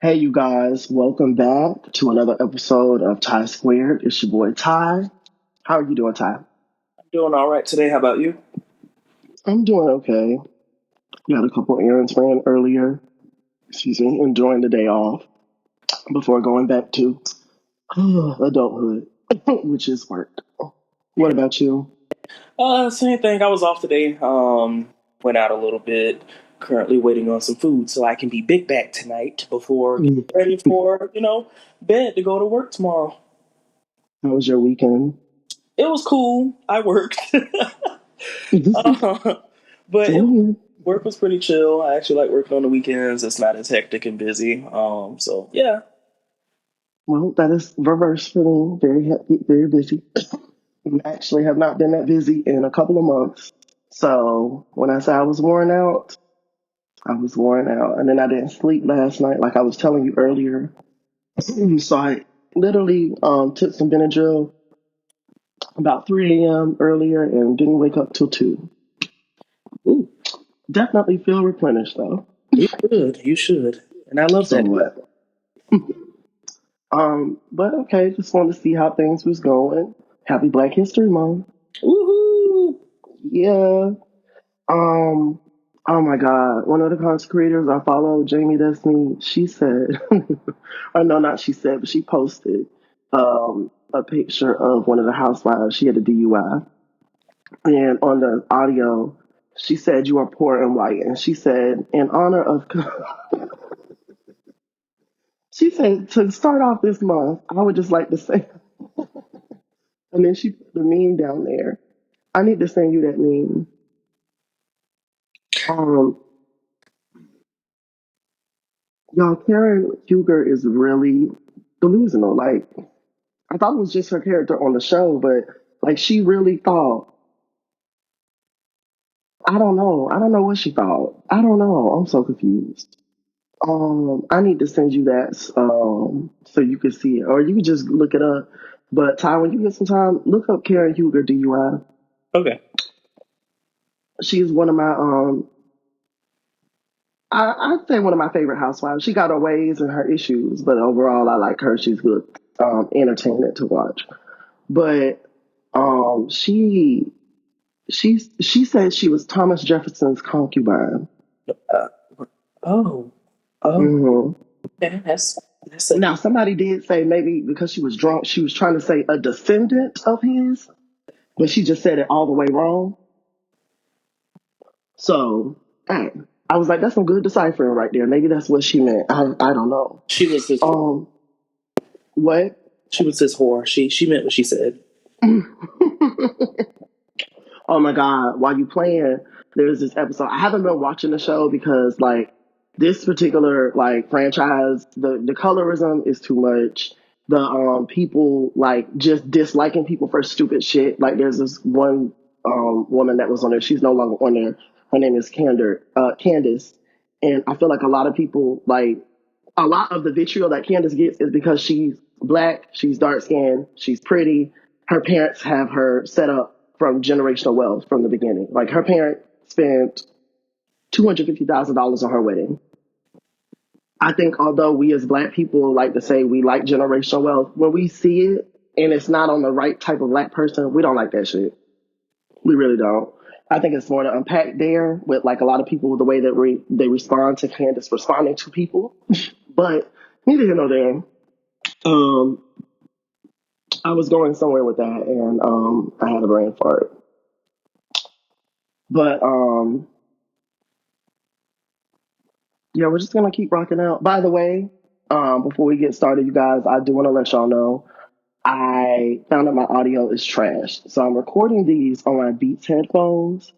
Hey, you guys, welcome back to another episode of Ty Squared. It's your boy Ty. How are you doing, Ty? Doing all right today. How about you? I'm doing okay. Got a couple errands ran earlier. Excuse me, enjoying the day off before going back to adulthood, which is work. What about you? Same thing. I was off today. Went out a little bit. Currently waiting on some food so I can be big back tonight before getting Mm. ready for bed to go to work tomorrow. How was your weekend? It was cool. I worked, uh, but Same here. work was pretty chill. I actually like working on the weekends. It's not as hectic and busy. So yeah. Well, that is reverse for me. Very happy, very busy. Actually, have not been that busy in a couple of months. So when I say I was worn out, I was worn out. And then I didn't sleep last night, like I was telling you earlier. So I literally took some Benadryl about 3 a.m. earlier and didn't wake up till 2. Ooh, Definitely feel replenished though. you should. You should. And I love that. Somewhat. But okay, just wanted to see how things was going. Happy Black History Month. Woohoo! Yeah. Um, oh my God. One of the content creators I follow, Jamie Destiny, she said, or no, not she said, but she posted a picture of one of the housewives. She had a DUI. And on the audio, she said, "You are poor and white." And she said, in honor of, she said, to start off this month, I would just like to say, and then she put the meme down there. I need to send you that meme. Um, y'all, Karen Huger is really delusional. Like, I thought it was just her character on the show, but like she really thought. I don't know. I don't know what she thought. I don't know. I'm so confused. I need to send you that so you can see it, or you can just look it up. But Ty, when you get some time, look up Karen Huger DUI. Okay. She's one of my I'd say one of my favorite housewives. She got her ways and her issues, but overall, I like her. She's good, entertainment to watch. But she she said she was Thomas Jefferson's concubine. Uh, oh. Oh. Hmm. Okay. That's a Now, deep. somebody did say maybe because she was drunk, she was trying to say a descendant of his, but she just said it all the way wrong. So, hey, I was like, that's some good deciphering right there. Maybe that's what she meant. I don't know. She was his whore. Um, what? She was his whore. She meant what she said. Oh my God, while you playing, there's this episode. I haven't been watching the show because like this particular like franchise, the colorism is too much. The people like just disliking people for stupid shit. Like there's this one woman that was on there. She's no longer on there. Her name is Candace. And I feel like a lot of people like a lot of the vitriol that Candace gets is because she's black, she's dark skinned, she's pretty. Her parents have her set up from generational wealth from the beginning. Like her parents spent $250,000 on her wedding. I think although we as black people like to say we like generational wealth, when we see it and it's not on the right type of black person, we don't like that shit. We really don't. I think it's more to unpack there with like a lot of people the way that they respond to Candace responding to people. But neither here nor there. Um, I was going somewhere with that, and I had a brain fart. But yeah, we're just gonna keep rocking out. By the way, before we get started, you guys, I do want to let y'all know I found out my audio is trashed, so I'm recording these on my Beats headphones.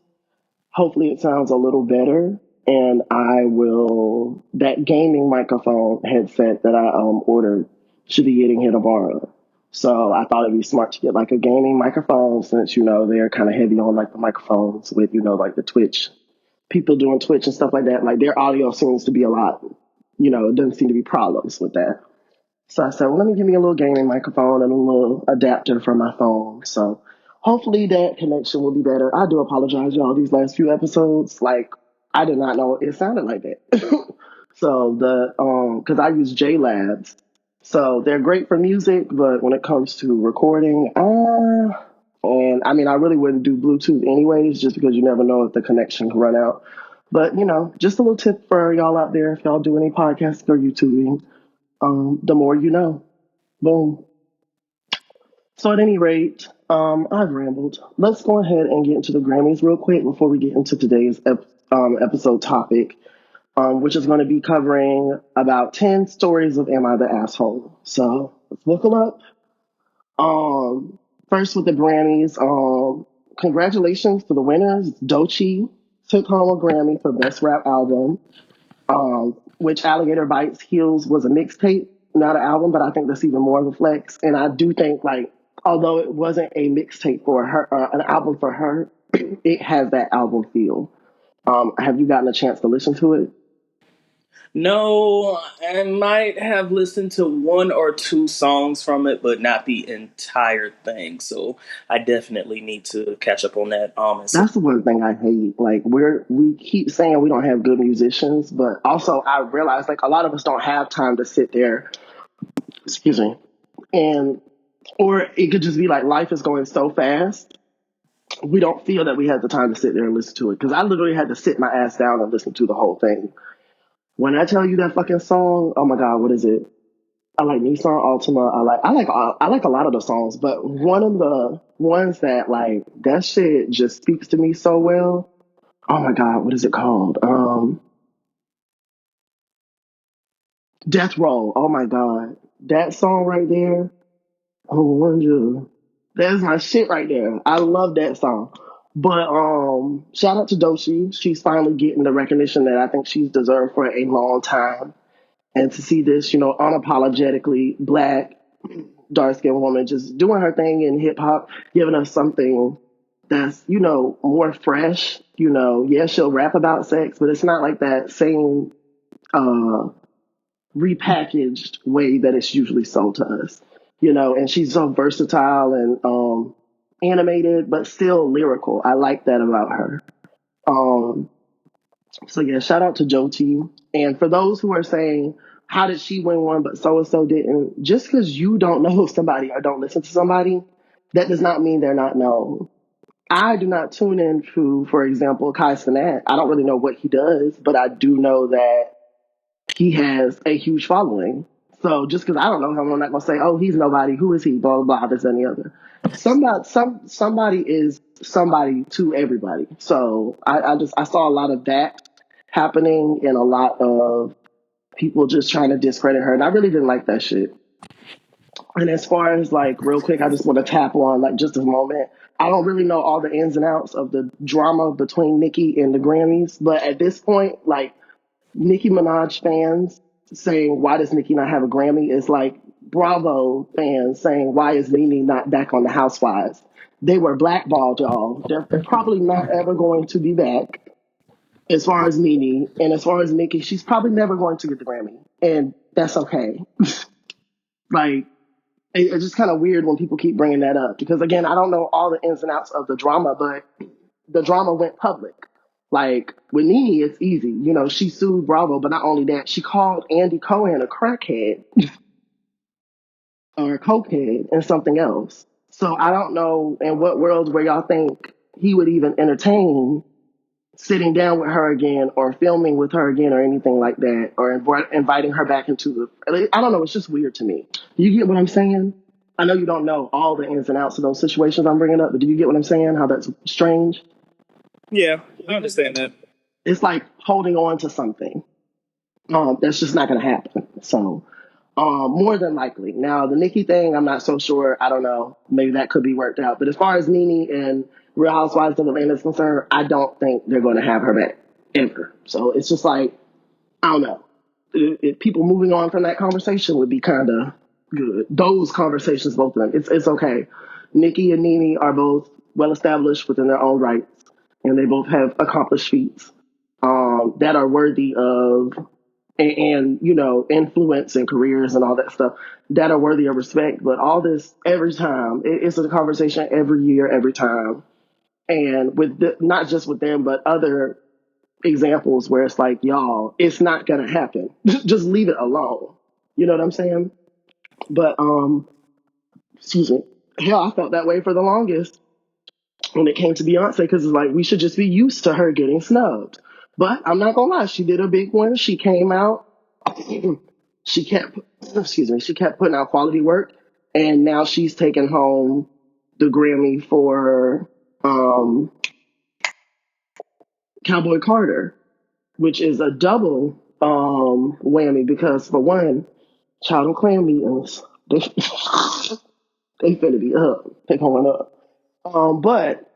Hopefully, it sounds a little better, and I will that gaming microphone headset that I ordered should be getting here tomorrow. So I thought it'd be smart to get like a gaming microphone since they're kind of heavy on like the microphones with like the Twitch people doing Twitch and stuff like that. Like their audio seems to be a lot, it doesn't seem to be problems with that. So I said, well, let me give me a little gaming microphone and a little adapter for my phone. So hopefully that connection will be better. I do apologize, y'all, these last few episodes. Like, I did not know it sounded like that. So because I use J Labs, so they're great for music, but when it comes to recording, and I mean, I really wouldn't do Bluetooth anyways, just because you never know if the connection can run out. But just a little tip for y'all out there: if y'all do any podcasting or YouTubing, the more you know. Boom. So at any rate, I've rambled. Let's go ahead and get into the Grammys real quick before we get into today's episode topic, which is going to be covering about 10 stories of Am I the Asshole? So let's buckle up. First with the Grammys, congratulations to the winners. Doechii took home a Grammy for Best Rap Album, which Alligator Bites Heels was a mixtape, not an album, but I think that's even more of a flex. And I do think, like, although it wasn't a mixtape for her, an album for her, it has that album feel. Have you gotten a chance to listen to it? No, I might have listened to one or two songs from it, but not the entire thing. So I definitely need to catch up on that. That's the one thing I hate. Like we keep saying we don't have good musicians, but also I realize like a lot of us don't have time to sit there. Excuse me, and or it could just be like life is going so fast. We don't feel that we have the time to sit there and listen to it. Because I literally had to sit my ass down and listen to the whole thing. When I tell you that fucking song, oh my god, what is it? I like Nissan Altima. I like a lot of the songs, but one of the ones that like that shit just speaks to me so well. Oh my god, what is it called? Death Roll. Oh my god, that song right there. Oh, wonder. That's my shit right there. I love that song. But shout out to Doechii. She's finally getting the recognition that I think she's deserved for a long time. And to see this, unapologetically black, dark skinned woman just doing her thing in hip hop, giving us something that's, more fresh. Yeah, she'll rap about sex, but it's not like that same uh repackaged way that it's usually sold to us. And she's so versatile and animated, but still lyrical. I like that about her. Um, so yeah, shout out to Doechii. And for those who are saying, how did she win one, but so and so didn't? Just because you don't know somebody or don't listen to somebody, that does not mean they're not known. I do not tune in to, for example, Kai Cenat. I don't really know what he does, but I do know that he has a huge following. So just because I don't know him, I'm not gonna say, "Oh, he's nobody. Who is he?" Blah blah blah. This and the other. Somebody is somebody to everybody. So I saw a lot of that happening and a lot of people just trying to discredit her, and I really didn't like that shit. And as far as like real quick, I just want to tap on like just a moment. I don't really know all the ins and outs of the drama between Nicki and the Grammys, but at this point, like Nicki Minaj fans saying, why does Nicki not have a Grammy? Is like Bravo fans saying, why is Nene not back on the Housewives? They were blackballed, y'all. They're probably not ever going to be back as far as Nene. And as far as Nicki, she's probably never going to get the Grammy. And that's okay. Like, it's just kind of weird when people keep bringing that up. Because again, I don't know all the ins and outs of the drama, but the drama went public. Like with Nene, it's easy. She sued Bravo, but not only that, she called Andy Cohen a crackhead or a cokehead and something else. So I don't know in what world where y'all think he would even entertain sitting down with her again or filming with her again or anything like that or inviting her back into the. I don't know. It's just weird to me. Do you get what I'm saying? I know you don't know all the ins and outs of those situations I'm bringing up, but do you get what I'm saying? How that's strange? Yeah, I understand that. It's like holding on to something. That's just not going to happen. So, more than likely. Now, the Nicki thing, I'm not so sure. I don't know. Maybe that could be worked out. But as far as Nene and Real Housewives of Atlanta is concerned, I don't think they're going to have her back ever. So it's just like, I don't know. People moving on from that conversation would be kind of good. Those conversations, both of them, it's okay. Nicki and Nene are both well established within their own rights, and they both have accomplished feats that are worthy of and influence and careers and all that stuff that are worthy of respect. But all this every time it's a conversation every year, every time, and with not just with them but other examples where it's like, y'all, it's not gonna happen. Just leave it alone. You know what I'm saying? But excuse me. Hell, I felt that way for the longest when it came to Beyonce because it's like we should just be used to her getting snubbed. But I'm not gonna lie, she did a big one. She came out, she kept, excuse me, she kept putting out quality work, and now she's taken home the Grammy for Cowboy Carter, which is a double whammy because for one, child and clan meetings, they, they finna be up, they going up. But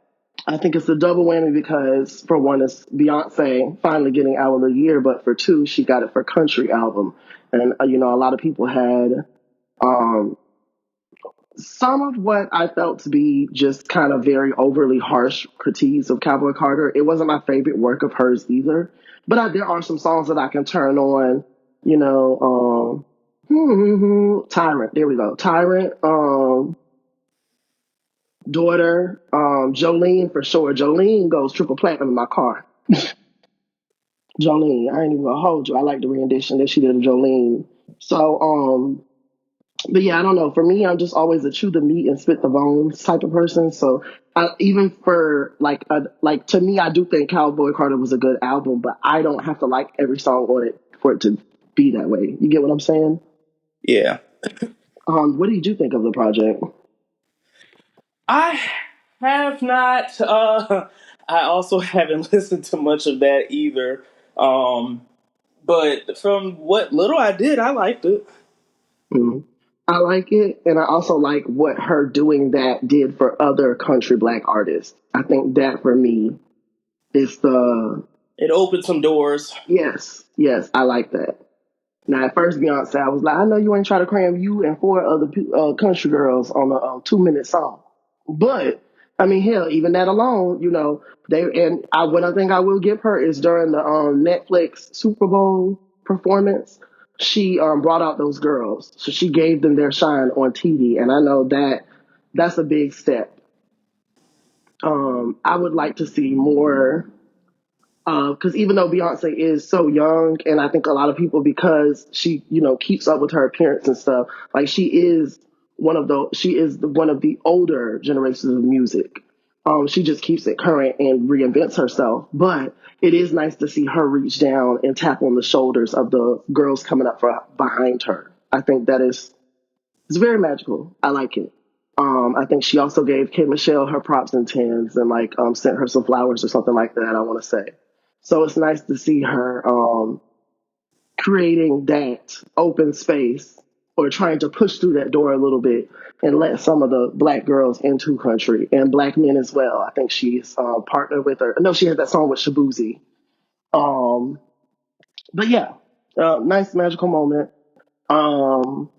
I think it's a double whammy because for one, it's Beyonce finally getting Album of the Year, but for two, she got it for country album, and you know a lot of people had um, some of what I felt to be just kind of very overly harsh critiques of Cowboy Carter. It wasn't my favorite work of hers either, but there are some songs that I can turn on. You know, Tyrant. There we go. Tyrant. Daughter. Jolene for sure. Jolene goes triple platinum in my car. Jolene. I ain't even gonna hold you. I like the rendition that she did of Jolene. So, but yeah, I don't know. For me, I'm just always a chew the meat and spit the bones type of person. So even for like to me, I do think Cowboy Carter was a good album, but I don't have to like every song on it for it to be that way. You get what I'm saying? Yeah. What did you think of the project? I have not. I also haven't listened to much of that either. Um, but from what little I did, I liked it. Mhm. I like it, and I also like what her doing that did for other country black artists. I think that for me is the It opened some doors. yes, I like that. Now, at first, Beyonce, I was like, I know you ain't trying to cram you and four other country girls on a 2 minute song. But, I mean, hell, even that alone, you know, what I think I will give her is during the Netflix Super Bowl performance, she brought out those girls. So she gave them their shine on TV. And I know that's a big step. I would like to see more because even though Beyonce is so young, and I think a lot of people because she, you know, keeps up with her appearance and stuff, like she is one of the older generations of music. She just keeps it current and reinvents herself. But it is nice to see her reach down and tap on the shoulders of the girls coming up behind her. I think that is it's very magical. I like it. I think she also gave K Michelle her props and tens and like sent her some flowers or something like that. I want to say, so it's nice to see her creating that open space or trying to push through that door a little bit and let some of the black girls into country and black men as well. I think she's partnered with her. No, she had that song with Shabuzi. Um, but yeah, nice magical moment. Um,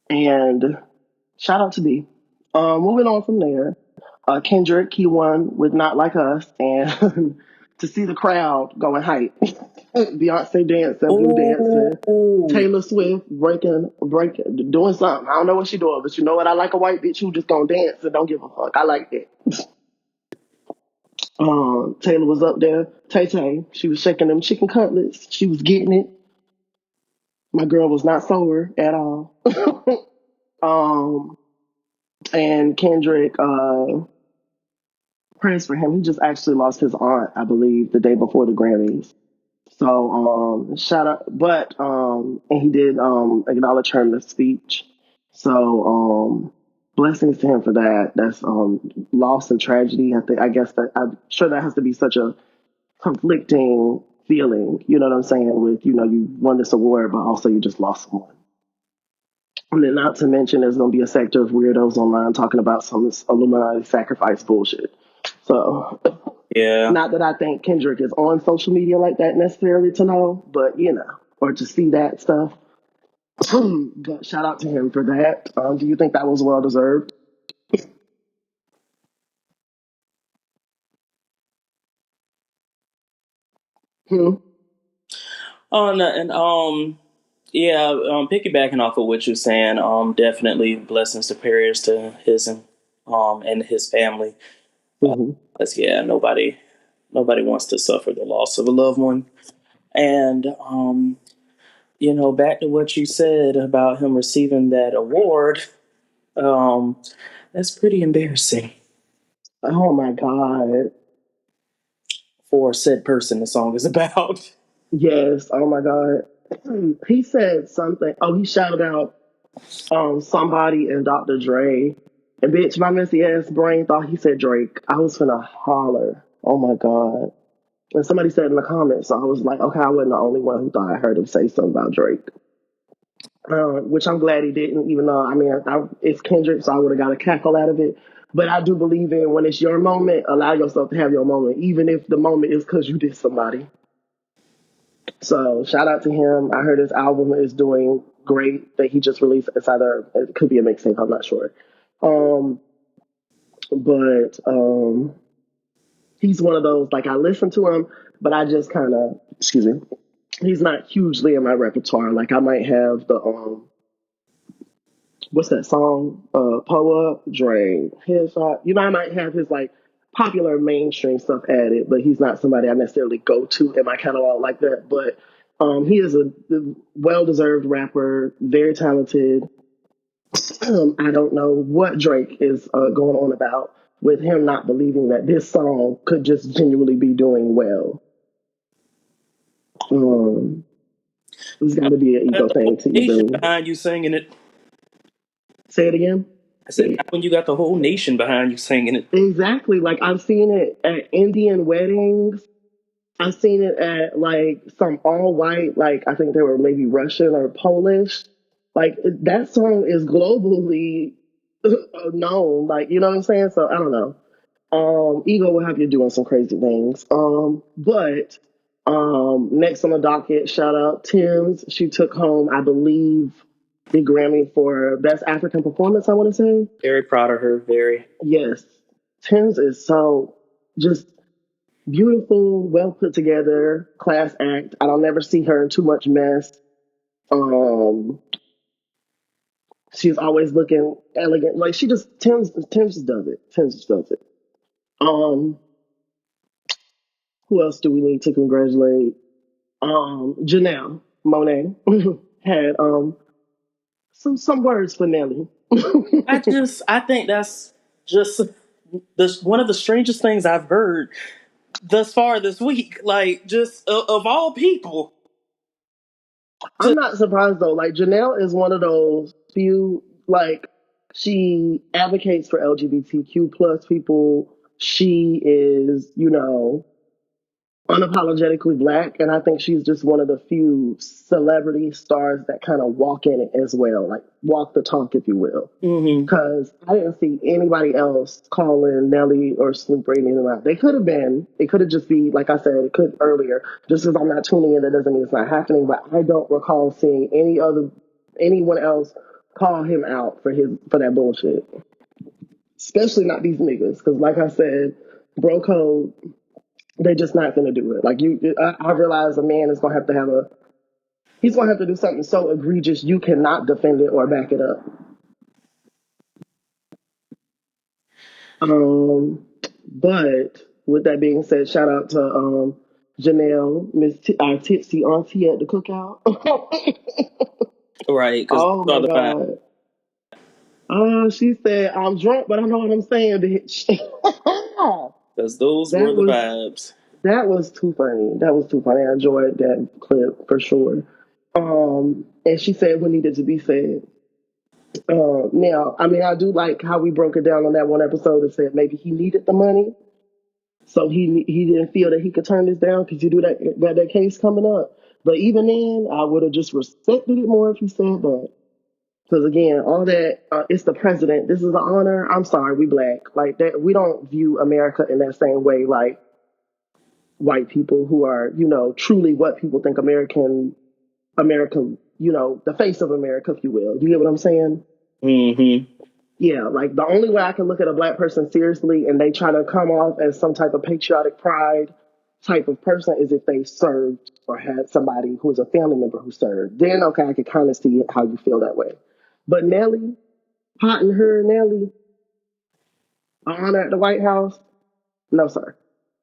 and shout out to B. Moving on from there, Kendrick, he won with Not Like Us, and to see the crowd going hype. Beyonce dancing, Blue dancing, Oh, Taylor Swift breaking, doing something. I don't know what she doing, but you know what? I like a white bitch who just gonna dance and don't give a fuck. I like that. Taylor was up there. Tay Tay, she was shaking them chicken cutlets. She was getting it. My girl was not sober at all. um, and Kendrick, praise for him. He just actually lost his aunt, I believe, the day before the Grammys. So shout out, but and he did acknowledge her in the speech. So blessings to him for that. That's loss and tragedy. I guess that I'm sure that has to be such a conflicting feeling. You know what I'm saying? With you won this award, but also you just lost someone. And then not to mention there's going to be a sector of weirdos online talking about some Illuminati sacrifice bullshit. So yeah. not that I think Kendrick is on social media like that necessarily to know, but or to see that stuff. But shout out to him for that. Do you think that was well deserved? Hmm. And yeah, piggybacking off of what you're saying, definitely blessings to prayers to his and his family. Hmm. 'Cause, yeah, nobody. Nobody wants to suffer the loss of a loved one. And back to what you said about him receiving that award, um, that's pretty embarrassing Oh my God. for said person the song is about. Yes. Oh my God. He said something. Oh, he shouted out somebody and Dr. Dre. And bitch, my messy ass brain thought he said Drake. I was finna holler. Oh my God. And somebody said in the comments, so I was like, okay, I wasn't the only one who thought I heard him say something about Drake. Which I'm glad he didn't, even though, I mean, it's Kendrick, so I would have got a cackle out of it. But I do believe in when it's your moment, allow yourself to have your moment, even if the moment is because you did somebody. So shout out to him. I heard his album is doing great that he just released. It could be a mixtape, I'm not sure. Um, but he's one of those, like I listen to him, but I just kind of, excuse me, he's not hugely in my repertoire. Like I might have the what's that song? Poe Up, Dre, Headshot. You know, I might have his like popular mainstream stuff added, but he's not somebody I necessarily go to in my catalog like that. But he is a well deserved rapper, very talented. I don't know what Drake is going on about with him not believing that this song could just genuinely be doing well. Um, there's got to be an Got ego the whole thing to you, nation dude. behind you singing it. Say it again. I said, not when you got the whole nation behind you singing it. Exactly. Like I've seen it at Indian weddings. I've seen it at like some all white, like I think they were maybe Russian or Polish. Like that song is globally known. Like you know what I'm saying? So I don't know. Ego will have you doing some crazy things. But next on the docket, shout out Tim's. She took home, I believe, the Grammy for Best African Performance. I want to say. Very proud of her. Very. Yes, Tim's is so just beautiful, well put together, class act. I don't never see her in too much mess. Um, she's always looking elegant. Like she just Tim's just does it. Tim's just does it. Um, who else do we need to congratulate? Janelle Monet had some words for Nelly. I think that's just one of the strangest things I've heard thus far this week. Like, just of all people. I'm not surprised though. Like Janelle is one of those few like she advocates for LGBTQ plus people. She is, unapologetically black, and I think she's just one of the few celebrity stars that kind of walk in it as well, like walk the talk, if you will. Mm-hmm. Because I didn't see anybody else calling Nelly or Snoop or anything out. They could have been. It could have just be like I said. It could earlier. Just because I'm not tuning in, that doesn't mean it's not happening. But I don't recall seeing anyone else call him out for that bullshit. Especially not these niggas. Because like I said, bro code, they're just not gonna do it. Like I realize a man is gonna have to he's gonna have to do something so egregious you cannot defend it or back it up. Um, but with that being said, shout out to Janelle, our tipsy auntie at the cookout. Right, because Oh those are my the vibes. God. She said, I'm drunk, but I know what I'm saying, bitch. Because those were that the was vibes. that was too funny. That was too funny. I enjoyed that clip for sure. And she said what needed to be said. Now, I mean, I do like how we broke it down on that one episode and said maybe he needed the money. So he didn't feel that he could turn this down because you do that case coming up. But even then, I would have just respected it more if he said that. Because again, all that it's the president. This is an honor. I'm sorry, we black like that. We don't view America in that same way like white people who are truly what people think America, the face of America, if you will. You get what I'm saying? Mm-hmm. Yeah, like the only way I can look at a black person seriously and they try to come off as some type of patriotic pride type of person is if they served or had somebody who was a family member who served. Then, okay, I could kind of see how you feel that way. But Nelly, Hot and Her Nelly, honor at the White House, no, sir.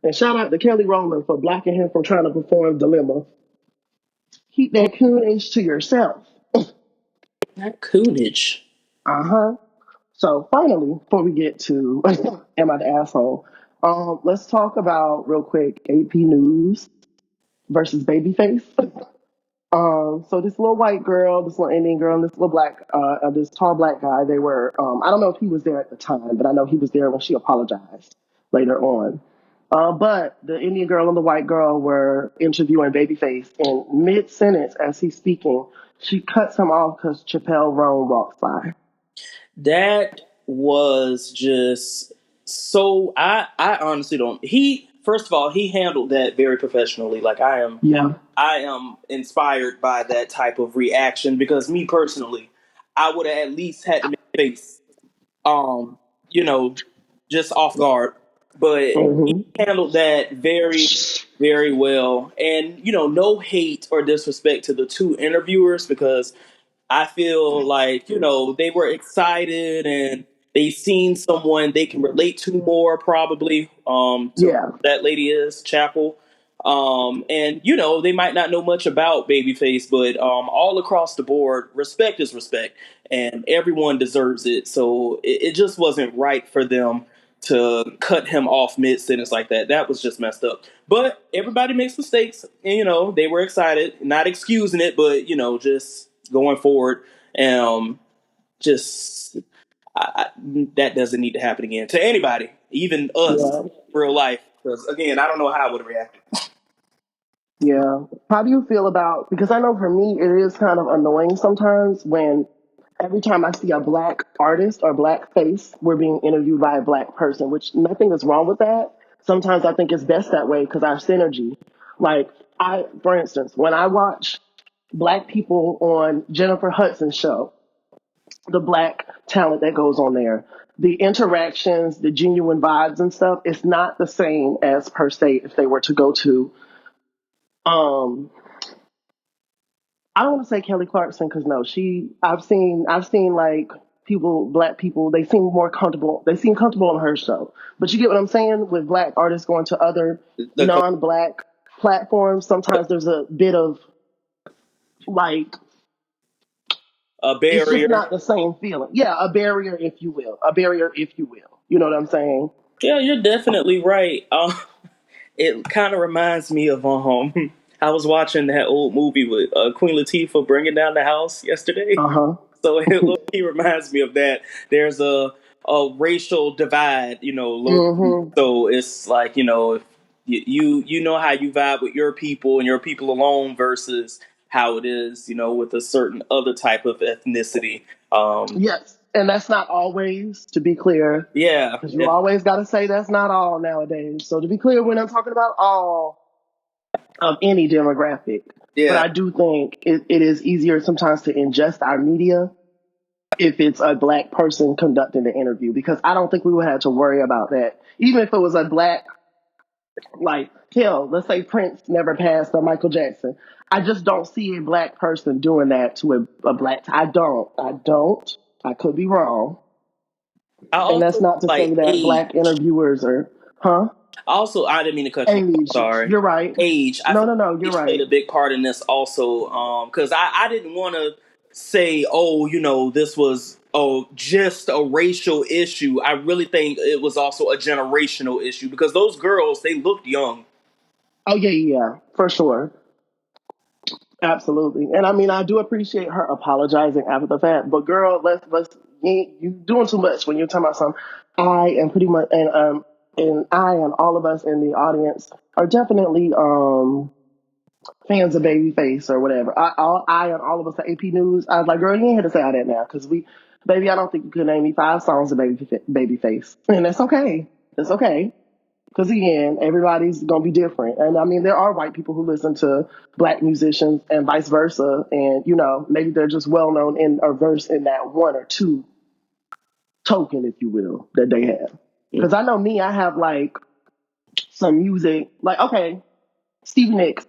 And shout out to Kelly Rowland for blocking him from trying to perform Dilemma. Keep that coonage to yourself. Not Coonage. Uh huh. So finally, before we get to Am I the Asshole, let's talk about real quick AP News versus Babyface. So this little white girl, this little Indian girl, and this little this tall black guy, they were, I don't know if he was there at the time, but I know he was there when she apologized later on. But the Indian girl and the white girl were interviewing Babyface, and mid-sentence, as he's speaking, she cuts him off because Chappelle Roan walks by. That was just so. I honestly don't. He first of all he handled that very professionally. Like Yeah. I am inspired by that type of reaction because me personally, I would have at least had to make a face, um, you know, just off guard. But he Hmm. handled that very, very well. And, no hate or disrespect to the two interviewers because I feel like, they were excited and they seen someone they can relate to more probably to Yeah. that lady is Chapel. And they might not know much about Babyface, but all across the board, respect is respect, and everyone deserves it. So it just wasn't right for them to cut him off mid sentence like that. That was just messed up. But everybody makes mistakes, and they were excited, not excusing it, but just going forward. Just that doesn't need to happen again to anybody, even us, Yeah. real life. Because again, I don't know how I would have reacted. Yeah. How do you feel about, because I know for me, it is kind of annoying sometimes when every time I see a black artist or black face, we're being interviewed by a black person, which nothing is wrong with that. Sometimes I think it's best that way because our synergy. Like, for instance, when I watch black people on Jennifer Hudson's show, the black talent that goes on there, the interactions, the genuine vibes and stuff, it's not the same as per se if they were to go to um I don't want to say Kelly Clarkson because no, I've seen like people, black people, they seem more comfortable. They seem comfortable on her show. But you get what I'm saying with black artists going to other The non-black platforms. Sometimes there's a bit of like a it's just barrier. not the same feeling. Yeah, a barrier, if you will, a barrier, if you will. You know what I'm saying? Yeah, you're definitely right. It kind of reminds me of I was watching that old movie with Queen Latifah bringing down the house yesterday. Uh huh. So he reminds me of that. There's a racial divide, low key. Mm-hmm. So it's like you know how you vibe with your people and your people alone versus how it is with a certain other type of ethnicity. Yes, and that's not always, to be clear, Yeah, because you always got to say that's not all nowadays. So to be clear, when I'm talking about all of any demographic, but yeah. I do think it is easier sometimes to ingest our media if it's a black person conducting the interview, because I don't think we would have to worry about that. Even if it was a black, like, hell, let's say Prince never passed or Michael Jackson. I just don't see a black person doing that to a black. I don't. I don't. I could be wrong. I And that's also not to say like that black age. interviewers are, huh? Also, I didn't mean to cut you off. Age. Sorry. You're right. Age. I No, feel no, no. like You're age played right. a big part in this also. Because I didn't want to say, oh, this was just a racial issue. I really think it was also a generational issue because those girls they looked young. Oh yeah, yeah, yeah, for sure. Absolutely. And I mean, I do appreciate her apologizing after the fact. But girl, let's you doing too much when you're talking about something. I am pretty much, and I and all of us in the audience are definitely fans of Babyface or whatever. I and all of us at AP News. I was like, girl, you ain't had to say all that now because baby, I don't think you could name me 5 songs of Babyface, and that's okay. It's okay. Because again, everybody's gonna be different, and I mean, there are white people who listen to black musicians and vice versa, and maybe they're just well known in or versed in that one or two token, if you will, that they have. Because I know me, I have like some music, like okay, Stevie Nicks,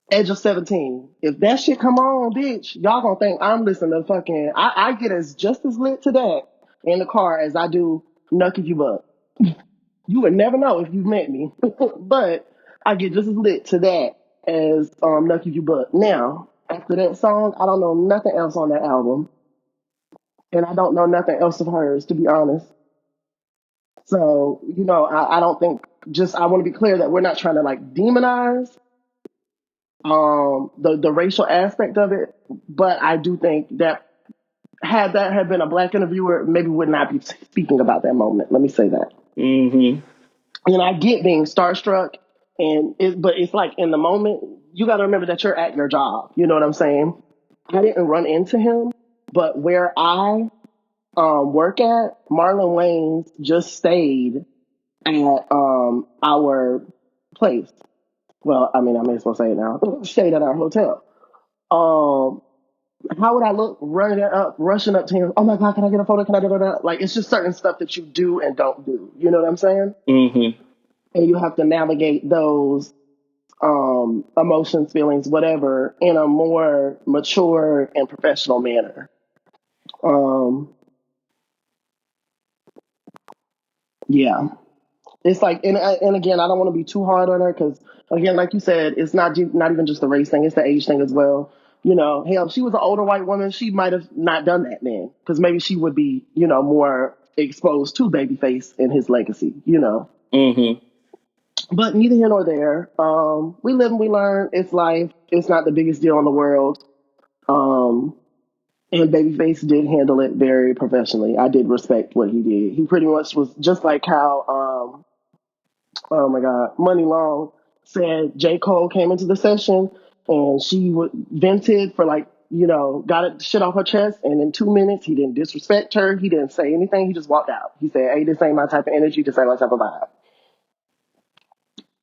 Edge of 17. If that shit come on, bitch, y'all gonna think I'm listening to fucking. I get as just as lit to that in the car as I do Nucky You Buck. You would never know if you've met me. But I get just as lit to that as Nucky You Buck. Now, after that song, I don't know nothing else on that album. And I don't know nothing else of hers, to be honest. So, I don't think just I want to be clear that we're not trying to like demonize the racial aspect of it, but I do think that had that had been a black interviewer, maybe would not be speaking about that moment. Let me say that. Mm-hmm. And I get being starstruck, but it's like in the moment, you got to remember that you're at your job. You know what I'm saying? I didn't run into him, but where I work at, Marlon Wayne's just stayed at our place. Well, I mean, I may as well say it now. Stayed at our hotel. Um, how would I look running up, rushing up to him? Oh my God, can I get a photo? Can I do that? Like, it's just certain stuff that you do and don't do. You know what I'm saying? Mm-hmm. And you have to navigate those emotions, feelings, whatever, in a more mature and professional manner. Um, yeah. It's like, and again, I don't want to be too hard on her because, again, like you said, it's not even just the race thing; it's the age thing as well. Hell, if she was an older white woman, she might have not done that then because maybe she would be, more exposed to Babyface and his legacy. Mm-hmm. But neither here nor there. We live and we learn. It's life. It's not the biggest deal in the world. Um, and Babyface did handle it very professionally. I did respect what he did. He pretty much was just like how oh my God, Money Long said J. Cole came into the session and she vented for like, got it shit off her chest. And in 2 minutes, he didn't disrespect her. He didn't say anything. He just walked out. He said, hey, this ain't my type of energy. This ain't my type of vibe.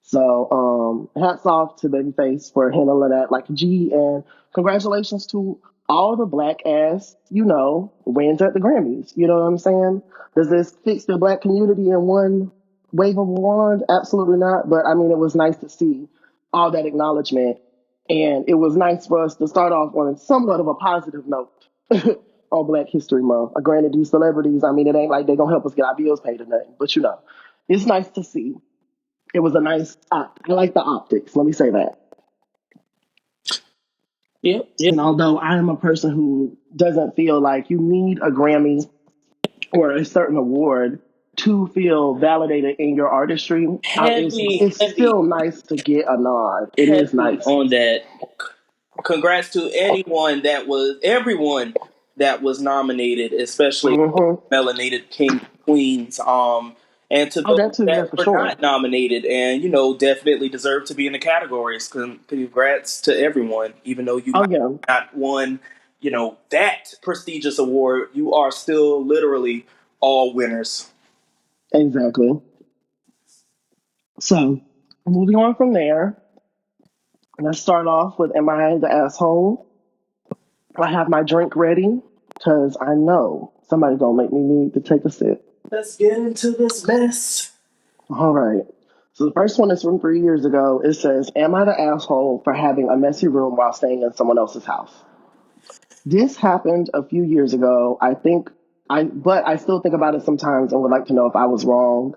So hats off to Babyface for handling that like a G, and congratulations to all the black ass, wins at the Grammys. You know what I'm saying? Does this fix the black community in one wave of a wand? Absolutely not. But I mean, it was nice to see all that acknowledgement, and it was nice for us to start off on somewhat of a positive note on Black History Month. Granted, these celebrities, I mean, it ain't like they gonna help us get our bills paid or nothing, but it's nice to see. It was a nice I like the optics. Let me say that. Yep. Yep. And although I am a person who doesn't feel like you need a Grammy or a certain award to feel validated in your artistry, Heavy, it's heavy, still nice to get a nod. It is heavy nice. on that. Congrats to everyone that was nominated, especially Hmm. melanated king queens. And to Oh, those that too, yeah, that for were sure. not nominated and definitely deserve to be in the categories. Congrats to everyone, even though you Oh might yeah, not won, that prestigious award. You are still literally all winners. exactly. So moving on from there, let's start off with Am I the Asshole? I have my drink ready because I know somebody's gonna make me need to take a sip. Let's get into this mess. All right. So the first one is from 3 years ago. It says, am I the asshole for having a messy room while staying in someone else's house? This happened a few years ago. But I still think about it sometimes and would like to know if I was wrong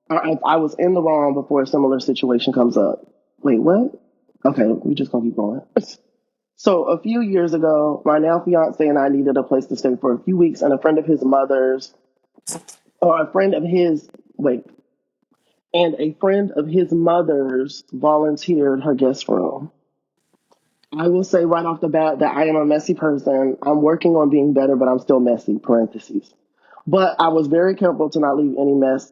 or if I was in the wrong before a similar situation comes up. Wait, what? Okay, we just gonna keep going. So a few years ago, my now fiance and I needed a place to stay for a few weeks, and a friend of his mother's, or a friend of his, wait, and a friend of his mother's volunteered her guest room. I will say right off the bat that I am a messy person. I'm working on being better, but I'm still messy, parentheses. But I was very careful to not leave any mess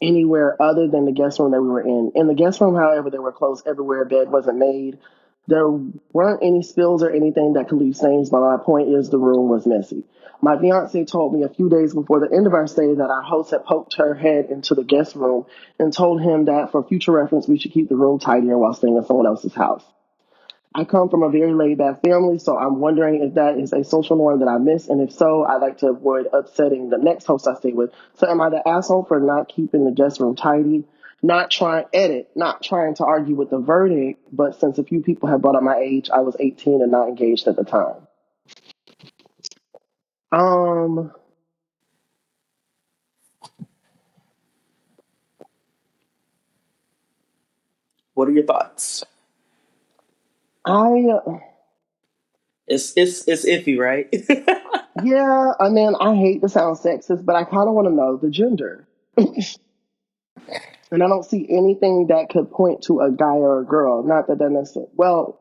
anywhere other than the guest room that we were in. In the guest room, however, there were clothes everywhere. A bed wasn't made. There weren't any spills or anything that could leave stains, but my point is the room was messy. My fiance told me a few days before the end of our stay that our host had poked her head into the guest room and told him that for future reference, we should keep the room tidier while staying in someone else's house. I come from a very laid back family, so I'm wondering if that is a social norm that I miss, and if so, I'd like to avoid upsetting the next host I stay with. So am I the asshole for not keeping the guest room tidy? Not trying to argue with the verdict, but since a few people have brought up my age, I was 18 and not engaged at the time. Um, What are your thoughts? I It's iffy, right? Yeah, I mean, I hate to sound sexist, but I kind of want to know the gender. And I don't see anything that could point to a guy or a girl. Not that that necessarily. Well,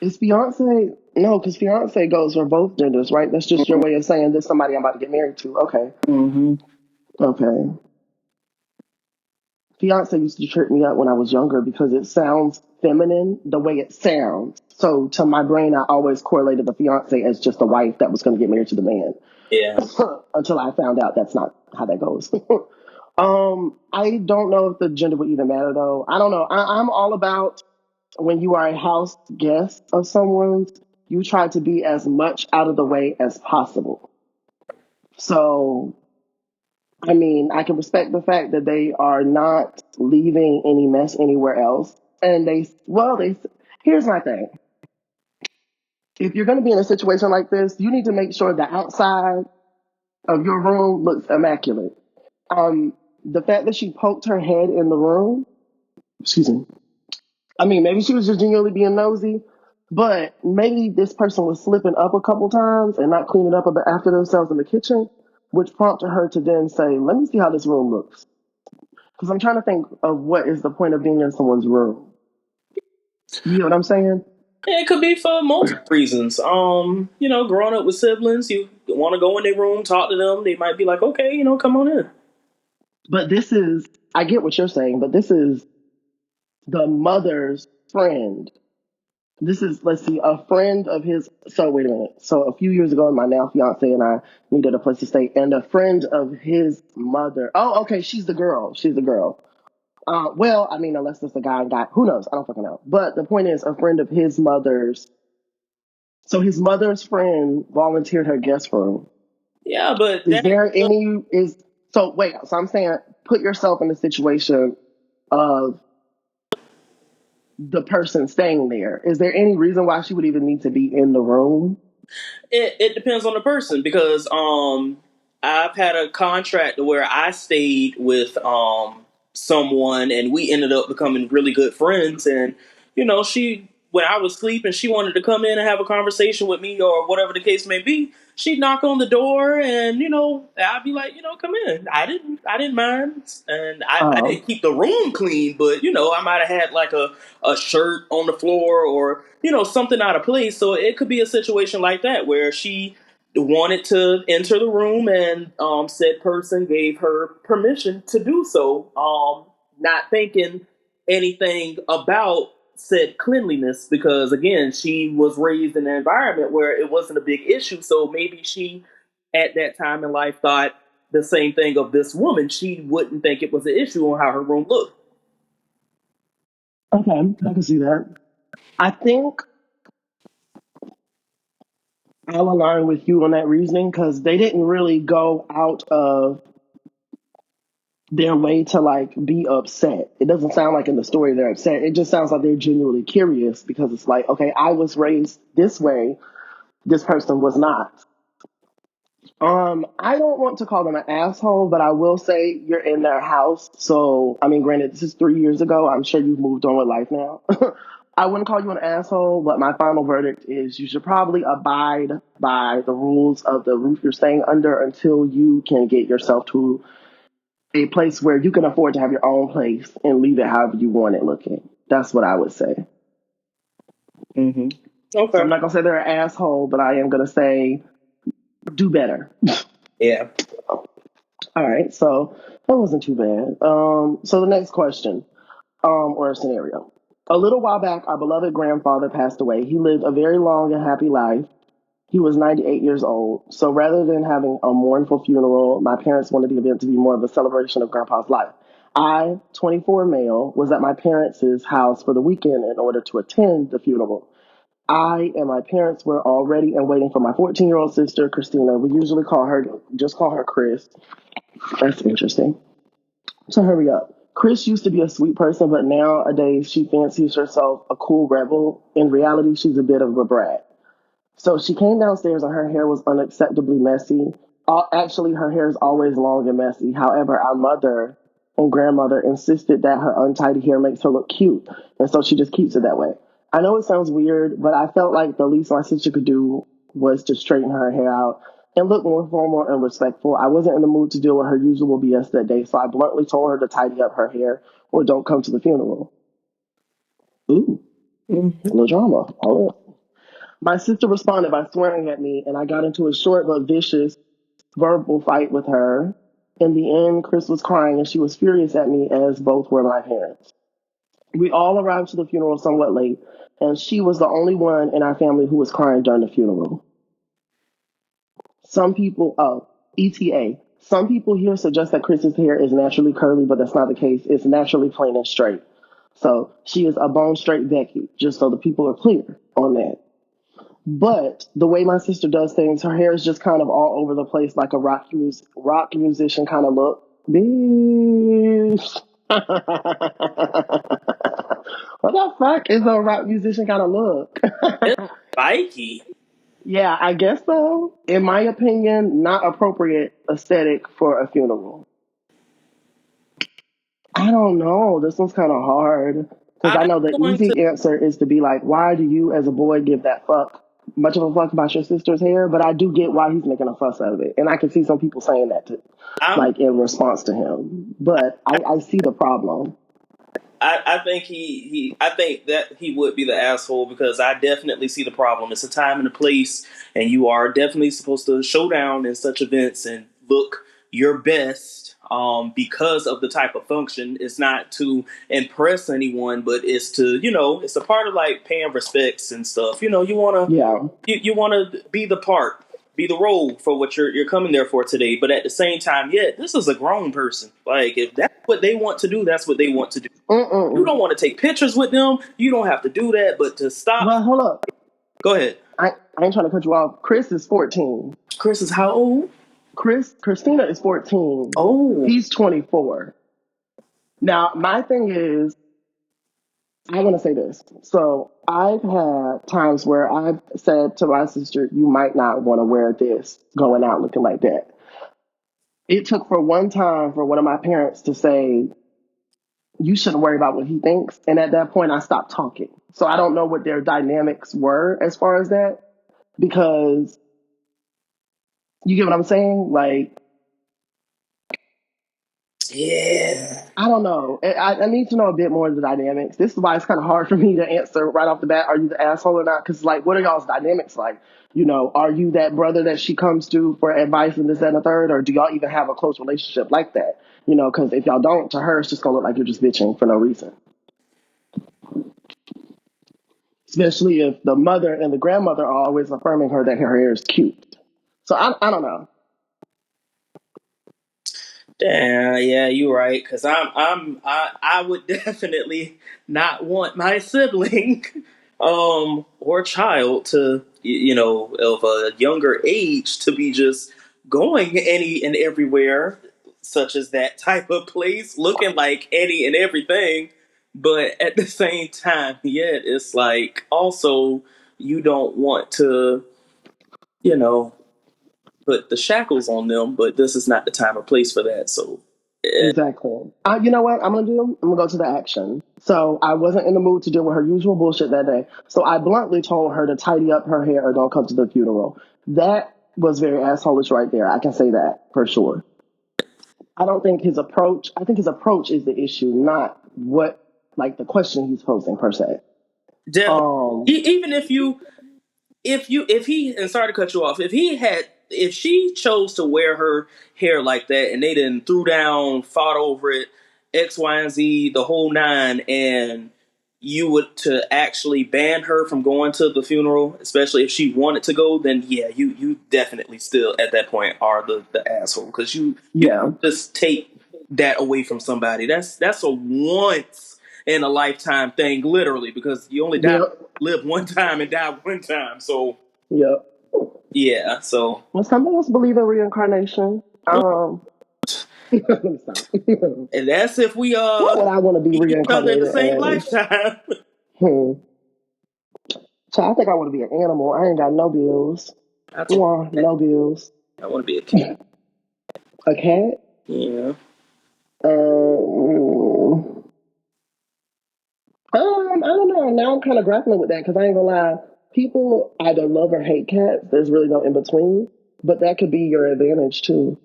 is fiance? No, because fiance goes for both genders, right? That's just your way of saying this somebody I'm about to get married to. Okay, Hmm. okay. Fiance used to trip me up when I was younger because it sounds feminine the way it sounds. So to my brain, I always correlated the fiance as just a wife that was going to get married to the man. Yeah. Until I found out that's not how that goes. I don't know if the gender would even matter though. I don't know. I'm all about when you are a house guest of someone's, you try to be as much out of the way as possible. So, I mean, I can respect the fact that they are not leaving any mess anywhere else. And here's my thing. If you're going to be in a situation like this, you need to make sure the outside of your room looks immaculate. Um, the fact that she poked her head in the room, excuse me. I mean, maybe she was just genuinely being nosy, but maybe this person was slipping up a couple times and not cleaning up a bit after themselves in the kitchen, which prompted her to then say, "Let me see how this room looks." Because I'm trying to think of what is the point of being in someone's room. You know what I'm saying? Yeah, it could be for multiple reasons. Growing up with siblings, you want to go in their room, talk to them. They might be like, okay, come on in. But I get what you're saying, but this is the mother's friend. This is, let's see, a friend of his. So, wait a minute. So, a few years ago, my now fiance and I needed a place to stay, and a friend of his mother. Oh, okay, she's the girl. She's the girl. Well, I mean, unless it's a guy, who knows? I don't fucking know. But the point is, a friend of his mother's. So, his mother's friend volunteered her guest room. Yeah, but Is there any, is, so wait, so I'm saying, put yourself in the situation of the person staying there. Is there any reason why she would even need to be in the room? it depends on the person because I've had a contract where I stayed with someone and we ended up becoming really good friends, and she, when I was sleeping, she wanted to come in and have a conversation with me or whatever the case may be. She'd knock on the door and I'd be like, come in. I didn't mind, and I Oh, didn't keep the room clean, but I might have had like a shirt on the floor or something out of place. So it could be a situation like that where she wanted to enter the room and said person gave her permission to do so, not thinking anything about said cleanliness, because again, she was raised in an environment where it wasn't a big issue. So maybe she at that time in life thought the same thing of this woman. She wouldn't think it was an issue on how her room looked. okay, I can see that. I think I'll align with you on that reasoning because they didn't really go out of their way to like be upset. It doesn't sound like in the story they're upset. It just sounds like they're genuinely curious because it's like, okay, I was raised this way. This person was not. I don't want to call them an asshole, but I will say you're in their house. So, I mean, granted, this is 3 years ago. I'm sure you've moved on with life now. I wouldn't call you an asshole, but my final verdict is you should probably abide by the rules of the roof you're staying under until you can get yourself to a place where you can afford to have your own place and leave it however you want it looking. That's what I would say. Mm-hmm. So I'm Okay. not gonna say they're an asshole, but I am gonna say do better. Yeah. All right, so that wasn't too bad. So the next question, or scenario. A little while back, our beloved grandfather passed away. He lived a very long and happy life. He was 98 years old. So rather than having a mournful funeral, my parents wanted the event to be more of a celebration of Grandpa's life. I, 24 male, was at my parents' house for the weekend in order to attend the funeral. I and my parents were all ready and waiting for my 14-year-old sister, Christina. We usually just call her Chris. That's interesting. So hurry up. Chris used to be a sweet person, but nowadays she fancies herself a cool rebel. In reality, she's a bit of a brat. So she came downstairs and her hair was unacceptably messy. Actually, her hair is always long and messy. However, our mother and grandmother insisted that her untidy hair makes her look cute, and so she just keeps it that way. I know it sounds weird, but I felt like the least my sister could do was to straighten her hair out and look more formal and respectful. I wasn't in the mood to deal with her usual BS that day, so I bluntly told her to tidy up her hair or don't come to the funeral. Ooh, a little drama. Hold on. My sister responded by swearing at me, and I got into a short but vicious verbal fight with her. In the end, Chris was crying and she was furious at me, as both were my parents. We all arrived to the funeral somewhat late, and she was the only one in our family who was crying during the funeral. Some people, ETA. Some people here suggest that Chris's hair is naturally curly, but that's not the case. It's naturally plain and straight. So she is a bone straight Becky, just so the people are clear on that. But the way my sister does things, her hair is just kind of all over the place, like a rock musician kind of look. Bitch. What the fuck is a rock musician kind of look? It's spiky. Yeah, I guess so. In my opinion, not appropriate aesthetic for a funeral. I don't know. This one's kind of hard because I I'm know the going to. easy answer is to be like, why do you as a boy give that fuck much of a fuck about your sister's hair? But I do get why he's making a fuss out of it. And I can see some people saying that too, I'm. like in response to him. But I see the problem. I think I think that he would be the asshole because I definitely see the problem. It's a time and a place, and you are definitely supposed to show down in such events and look your best. Because of the type of function, it's not to impress anyone, but it's to it's a part of like paying respects and stuff. You wanna Yeah, you want to be the part, be the role for what you're coming there for today. But at the same time, yeah, this is a grown person. Like if that's what they want to do, that's what they want to do. You Mm-mm. don't want to take pictures with them. You don't have to do that. But to stop, Well, hold up. go ahead. I ain't trying to cut you off. Chris is 14. Chris is how old? Christina is 14. Oh, He's 24. Now, my thing is, I want to say this. So I've had times where I've said to my sister, you might not want to wear this going out looking like that. It took for one time for one of my parents to say, you shouldn't worry about what he thinks. And at that point, I stopped talking. So I don't know what their dynamics were as far as that, because you get what I'm saying? Like, yeah. I don't know. I need to know a bit more of the dynamics. This is why it's kind of hard for me to answer right off the bat. Are you the asshole or not? Because, like, what are y'all's dynamics like? Are you that brother that she comes to for advice and this, that, and the third? Or do y'all even have a close relationship like that? Because if y'all don't, to her, it's just going to look like you're just bitching for no reason. Especially if the mother and the grandmother are always affirming her that her hair is cute. So I don't know. Yeah, you're right. Because I would definitely not want my sibling, or child to, of a younger age to be just going any and everywhere, such as that type of place, looking like any and everything. But at the same time, yet it's like also you don't want to, you know, put the shackles on them. But this is not the time or place for that. So. Exactly. You know what I'm gonna do? I'm gonna go to the action. So I wasn't in the mood to deal with her usual bullshit that day. So I bluntly told her to tidy up her hair or don't come to the funeral. That was very assholish right there. I can say that for sure. I don't think his approach. I think his approach is the issue, not what like the question he's posing per se. Definitely. Um. Even if he, and sorry to cut you off, if she chose to wear her hair like that and they didn't threw down, fought over it, X, Y, and Z, the whole nine, and you would to actually ban her from going to the funeral, especially if she wanted to go, then yeah, you definitely still at that point are the asshole because you Yeah. just take that away from somebody. That's a once in a lifetime thing, literally, because you only die Yep. live one time and die one time. So Yep. yeah, so Well, some of us believe in reincarnation. Let me stop. and that's if we What would I want to be meet each other in the reincarnated same as? lifetime. Hmm. So I think I want to be an animal. I ain't got no bills. I take Well, that. no bills. I want to be a cat. A cat? Yeah, Um, I don't know. Now I'm kind of grappling with that because I ain't gonna lie. People either love or hate cats. There's really no in between. But that could be your advantage too.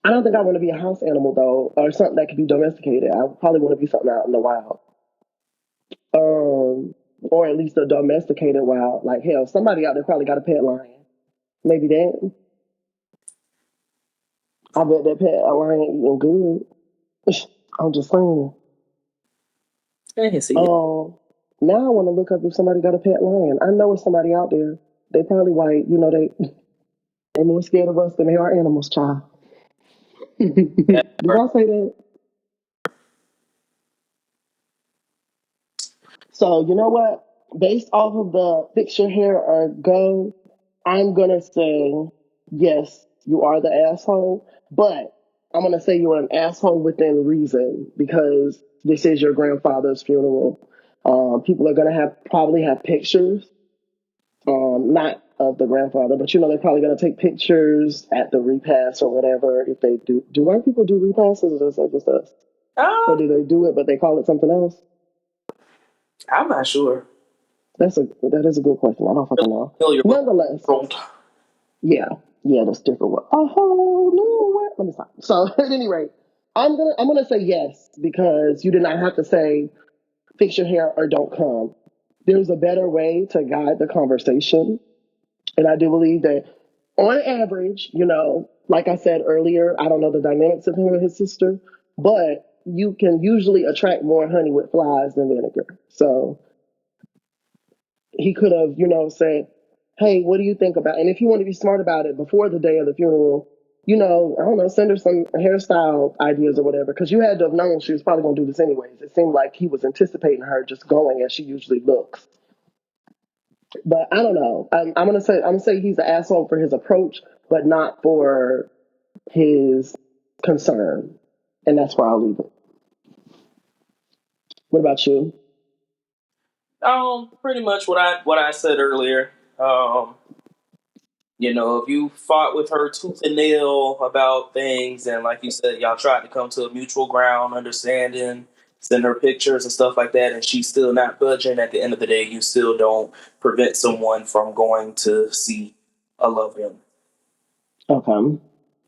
I don't think I want to be a house animal though, or something that could be domesticated. I probably want to be something out in the wild. Or at least a domesticated wild. Like hell, somebody out there probably got a pet lion. Maybe that. I bet that pet lion eating good. I'm just saying. I can see it. Now I want to look up if somebody got a pet lion. I know it's somebody out there. They probably white. You know they more scared of us than they are animals, child. That Did part. I say that? So you know what? Based off of the fix your hair or go, I'm gonna say yes, you are the asshole, but I'm gonna say you're an asshole within reason because this is your grandfather's funeral. People are gonna have probably have pictures, not of the grandfather, but you know they're probably gonna take pictures at the repast or whatever. If they do, do white people do repasts or is that just us? Or Um, do they do it but they call it something else? I'm not sure. That is a good question. I don't fucking know. Familiar with Nonetheless, the world. yeah, yeah, that's different. A whole new world. Let me stop. So at any rate, I'm gonna say yes because you did not have to say fix your hair or don't come. There's a better way to guide the conversation, and I do believe that on average, like I said earlier, I don't know the dynamics of him and his sister, but you can usually attract more honey with flies than vinegar. So he could have, said, hey, what do you think about, and if you want to be smart about it before the day of the funeral, I don't know, send her some hairstyle ideas or whatever, because you had to have known she was probably going to do this anyways. It seemed like he was anticipating her just going as she usually looks. But I don't know. I'm gonna say he's an asshole for his approach, but not for his concern, and that's where I'll leave it. What about you? Pretty much what I said earlier. Um, if you fought with her tooth and nail about things, and like you said, y'all tried to come to a mutual ground, understanding, send her pictures and stuff like that, and she's still not budging. At the end of the day, you still don't prevent someone from going to see a loved one. Okay.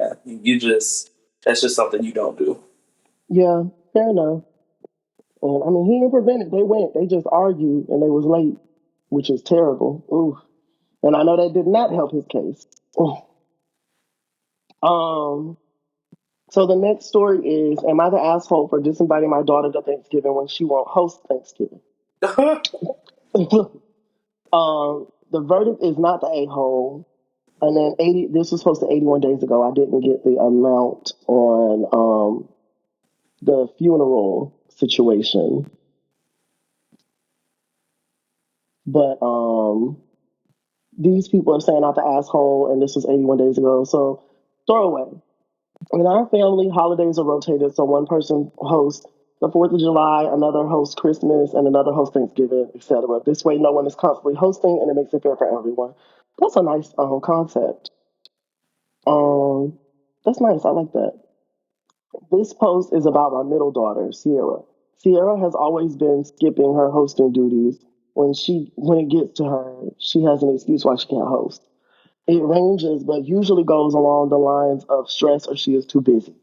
Yeah, you just that's just something you don't do. Yeah, fair enough. And I mean, he didn't prevent it. They went. They just argued, and they was late, which is terrible. Ooh. And I know that did not help his case. Ooh. Um. So the next story is: am I the asshole for disinviting my daughter to Thanksgiving when she won't host Thanksgiving? The verdict is not the a-hole. And then 80. This was supposed to 81 days ago. I didn't get the amount on the funeral situation, but these people are saying out the asshole, and this was 81 days ago. So throw away. In our family, holidays are rotated, so one person hosts the 4th of July, another hosts Christmas, and another hosts Thanksgiving, etc. This way, no one is constantly hosting, and it makes it fair for everyone. That's a nice concept. Um, that's nice. I like that. This post is about my middle daughter, Sierra. Sierra has always been skipping her hosting duties. When it gets to her, she has an excuse why she can't host. It ranges, but usually goes along the lines of stress or she is too busy.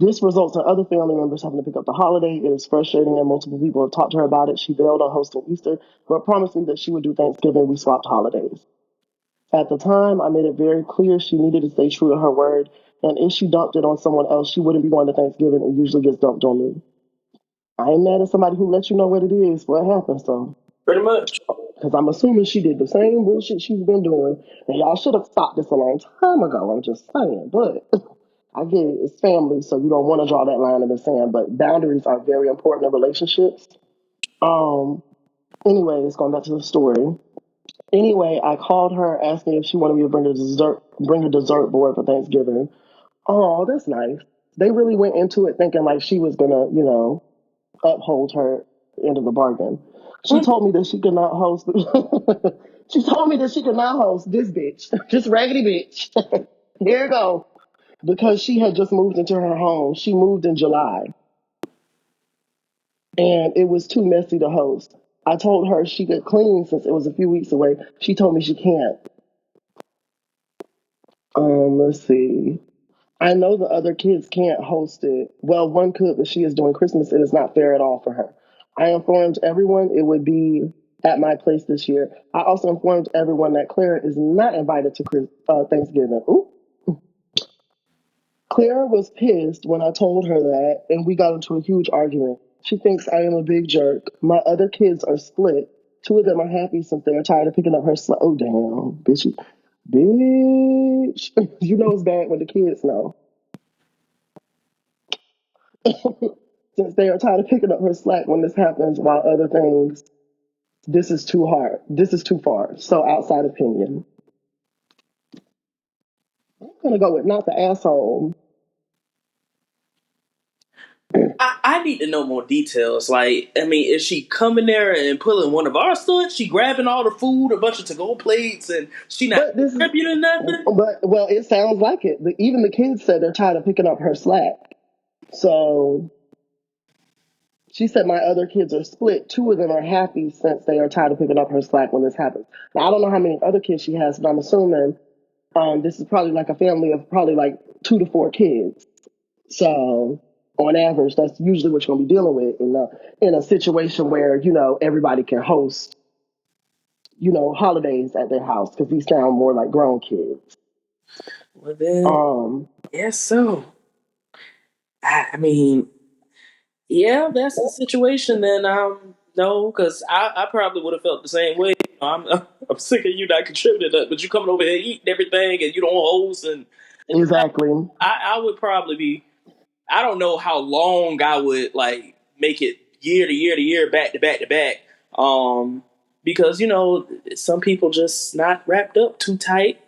This results in other family members having to pick up the holiday. It is frustrating, and multiple people have talked to her about it. She bailed on hosting Easter, but promised me that she would do Thanksgiving. We swapped holidays. At the time, I made it very clear she needed to stay true to her word, and if she dumped it on someone else, she wouldn't be going to Thanksgiving. It usually gets dumped on me. I ain't mad at somebody who lets you know what it is, what happens, though. Pretty much. Because I'm assuming she did the same bullshit she's been doing, and y'all should have stopped this a long time ago. I'm just saying, but I get it. It's family, so you don't want to draw that line in the sand. But boundaries are very important in relationships. Um. Anyways, going back to the story. Anyway, I called her asking if she wanted me to bring a dessert board for Thanksgiving. Oh, that's nice. They really went into it thinking like she was gonna, uphold her end of the bargain. She told me that she could not host. She told me that she could not host this bitch, this raggedy bitch. Here you go. because she had just moved into her home. She moved in July, and it was too messy to host. I told her she could clean since it was a few weeks away. She told me she can't. Let's see. I know the other kids can't host it. Well, one could, but she is doing Christmas and it's not fair at all for her. I informed everyone it would be at my place this year. I also informed everyone that Clara is not invited to Thanksgiving. Ooh. Clara was pissed when I told her that, and we got into a huge argument. She thinks I am a big jerk. My other kids are split. Two of them are happy since they are tired of picking up her slack. Oh, damn, bitch. Bitch. You know it's bad when the kids know. Since they are tired of picking up her slack when this happens, while other things, this is too hard. This is too far. So, outside opinion. I'm going to go with not the asshole. I need to know more details. Like, I mean, is she coming there and pulling one of our stunts? She grabbing all the food, a bunch of to-go plates, and she not But this is, contributing nothing? well, it sounds like it. Even the kids said they're tired of picking up her slack. So she said my other kids are split. Two of them are happy since they are tired of picking up her slack when this happens. Now I don't know how many other kids she has, but I'm assuming this is probably like a family of probably like 2 to 4 kids. So on average, that's usually what you're gonna be dealing with in a situation where everybody can host holidays at their house because these sound more like grown kids. Well, then, Um, yes, so. I mean, yeah, that's the situation. Then, no, because I probably would have felt the same way. I'm, I'm sick of you not contributing, but you coming over here eating everything and you don't host. And exactly. I would probably be. I don't know how long I would like make it year to year to year, back to back to back. Because some people just not wrapped up too tight.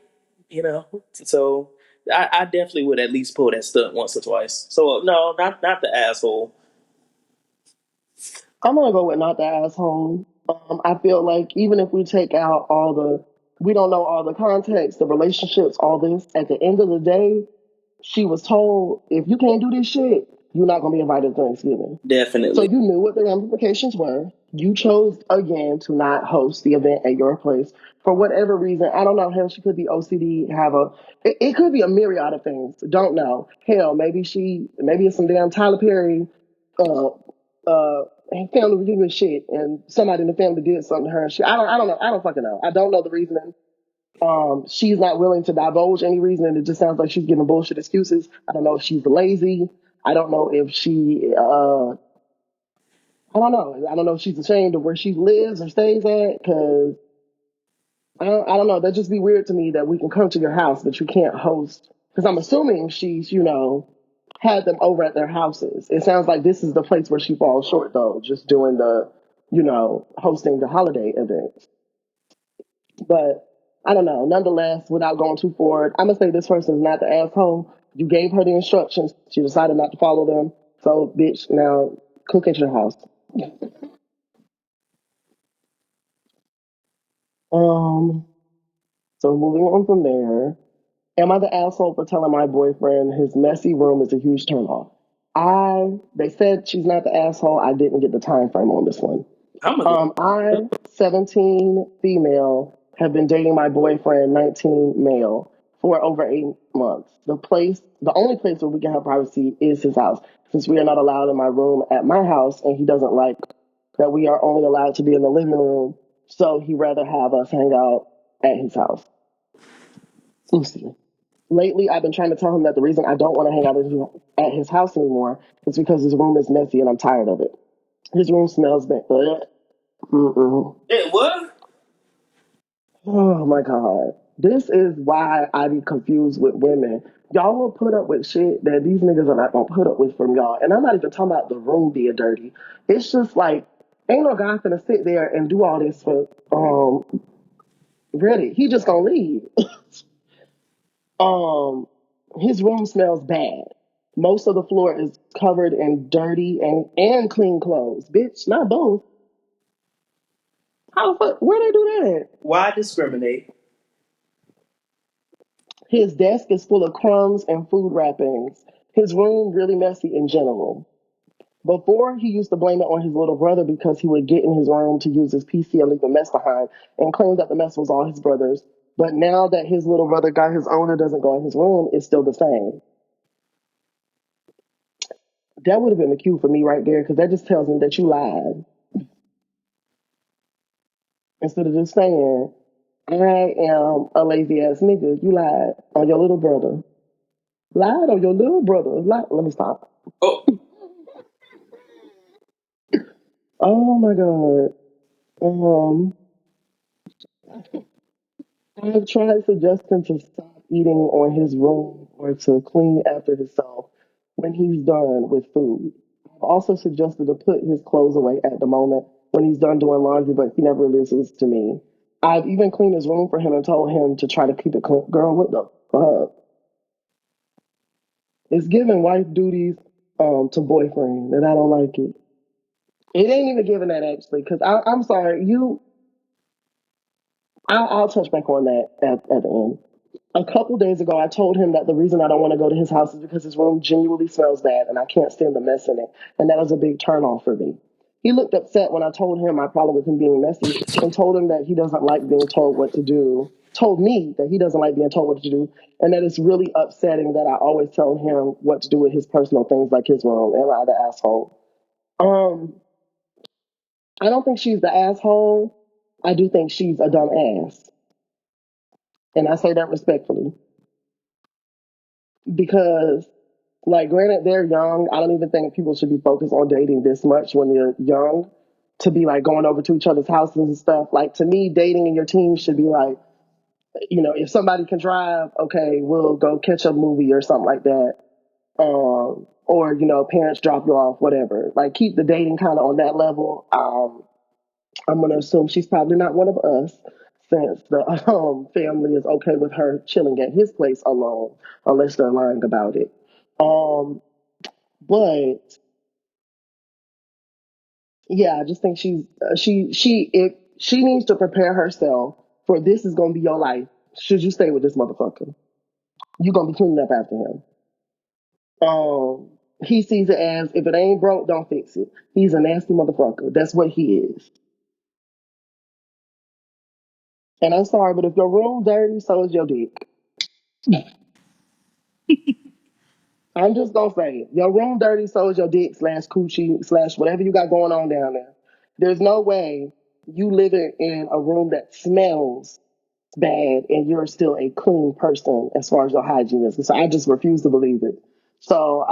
So I definitely would at least pull that stunt once or twice. So no, not the asshole. I'm gonna go with not the asshole. I feel like even if we take out we don't know all the context, the relationships, all this. At the end of the day, she was told if you can't do this shit, you're not gonna be invited to Thanksgiving. So Definitely, you knew what the ramifications were. You chose again to not host the event at your place for whatever reason. I don't know. Hell, she could be OCD. It could be a myriad of things. Don't know. Hell, maybe it's some damn Tyler Perry, uh, family reunion shit, and somebody in the family did something to her. And I don't know. I don't fucking know. I don't know the reasoning. She's not willing to divulge any reason, and it just sounds like she's giving bullshit excuses. I don't know if she's lazy. I don't know if I don't know. I don't know if she's ashamed of where she lives or stays at, because I don't know. That'd just be weird to me that we can come to your house, but you can't host. Because I'm assuming she's, had them over at their houses. It sounds like this is the place where she falls short, though, just doing hosting the holiday events. But I don't know. Nonetheless, without going too forward, I'm gonna say this person's not the asshole. You gave her the instructions. She decided not to follow them. So, bitch, now cook at your house. Um. So moving on from there, am I the asshole for telling my boyfriend his messy room is a huge turnoff? They said she's not the asshole. I didn't get the time frame on this one. I'm a. 17 female, have been dating my boyfriend, 19 male, for over 8 months. The only place where we can have privacy is his house, since we are not allowed in my room at my house, and he doesn't like that we are only allowed to be in the living room. So he'd rather have us hang out at his house. Lucy. Lately, I've been trying to tell him that the reason I don't want to hang out at his house anymore is because his room is messy and I'm tired of it. His room smells bad. Mm-mm. It what? Oh my God. This is why I be confused with women. Y'all will put up with shit that these niggas are not gonna put up with from y'all. And I'm not even talking about the room being dirty. It's just like, ain't no guy finna sit there and do all this for really. He just gonna leave. um his room smells bad. Most of the floor is covered in dirty and clean clothes. Bitch, not both. How the fuck where they do that? Why discriminate? His desk is full of crumbs and food wrappings. His room really messy in general. Before, he used to blame it on his little brother because he would get in his room to use his PC and leave a mess behind and claim that the mess was all his brother's. But now that his little brother got his own and doesn't go in his room, it's still the same. That would have been the cue for me right there because that just tells me that you lied. Instead of just saying, I am a lazy ass nigga, you lied on your little brother. Lied on your little brother. Let me stop. Oh, Oh my God. Um, I've tried suggesting to stop eating on his room or to clean after himself when he's done with food. I've also suggested to put his clothes away at the moment when he's done doing laundry, but he never listens to me. I've even cleaned his room for him and told him to try to keep it clean. Girl, what the fuck? It's giving wife duties to boyfriend, and I don't like it. It ain't even giving that actually, because I'm sorry, I'll touch back on that at the end. A couple days ago, I told him that the reason I don't want to go to his house is because his room genuinely smells bad and I can't stand the mess in it. And that was a big turnoff for me. He looked upset when I told him my problem with him being messy and told him that he doesn't like being told what to do. Told me that he doesn't like being told what to do and that it's really upsetting that I always tell him what to do with his personal things like his room. Am I the asshole? Um, I don't think she's the asshole. I do think she's a dumb ass. And I say that respectfully because like, granted, they're young. I don't even think people should be focused on dating this much when they're young to be like going over to each other's houses and stuff. Like, to me, dating in your teens should be like, if somebody can drive, okay, we'll go catch a movie or something like that. Or, parents drop you off, whatever. Like, keep the dating kind of on that level. I'm going to assume she's probably not one of us since the family is okay with her chilling at his place alone, unless they're lying about it. Um, but yeah, I just think she needs to prepare herself for this is gonna be your life. Should you stay with this motherfucker, you gonna be cleaning up after him. Um, he sees it as if it ain't broke, don't fix it. He's a nasty motherfucker. That's what he is. And I'm sorry, but if your room dirty, so is your dick. I'm just gonna say it. Your room dirty, so is your dick slash coochie slash whatever you got going on down there. There's no way you living in a room that smells bad and you're still a clean person as far as your hygiene is. So I just refuse to believe it. So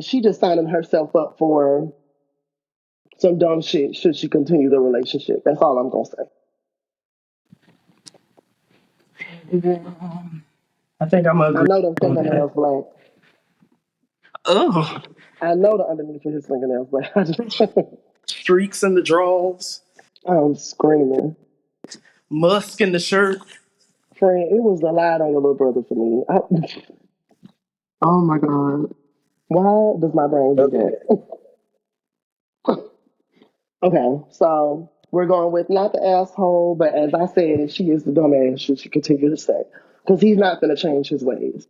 she just signing herself up for some dumb shit should she continue the relationship. That's all I'm gonna I think I'm say. I agree know them on fingernails that. black. Oh, I know the underneath of his fingernails black. I just streaks in the drawers, I'm screaming. musk in the shirt. Friend, it was a lie on your little brother for me. Oh my God. Why does my brain do that? Okay, so we're going with not the asshole, but as I said, she is the dumbass. Should she continue to say? Because he's not going to change his ways.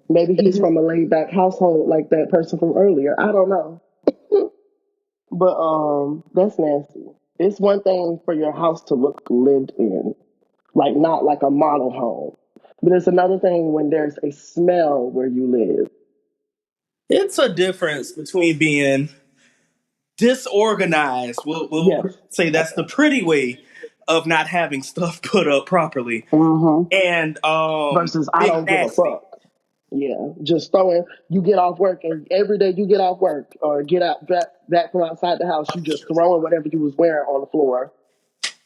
Maybe he's from a laid back household like that person from earlier. I don't know, but that's nasty. It's one thing for your house to look lived in, like not like a model home, but it's another thing when there's a smell where you live. It's a difference between being disorganized. We'll Yes. say that's the pretty way of not having stuff put up properly, Mm-hmm. and Versus I being don't give a nasty. fuck. Yeah, just throwing. You get off work, and every day you get off work or get out back from outside the house, you just throwing whatever you was wearing on the floor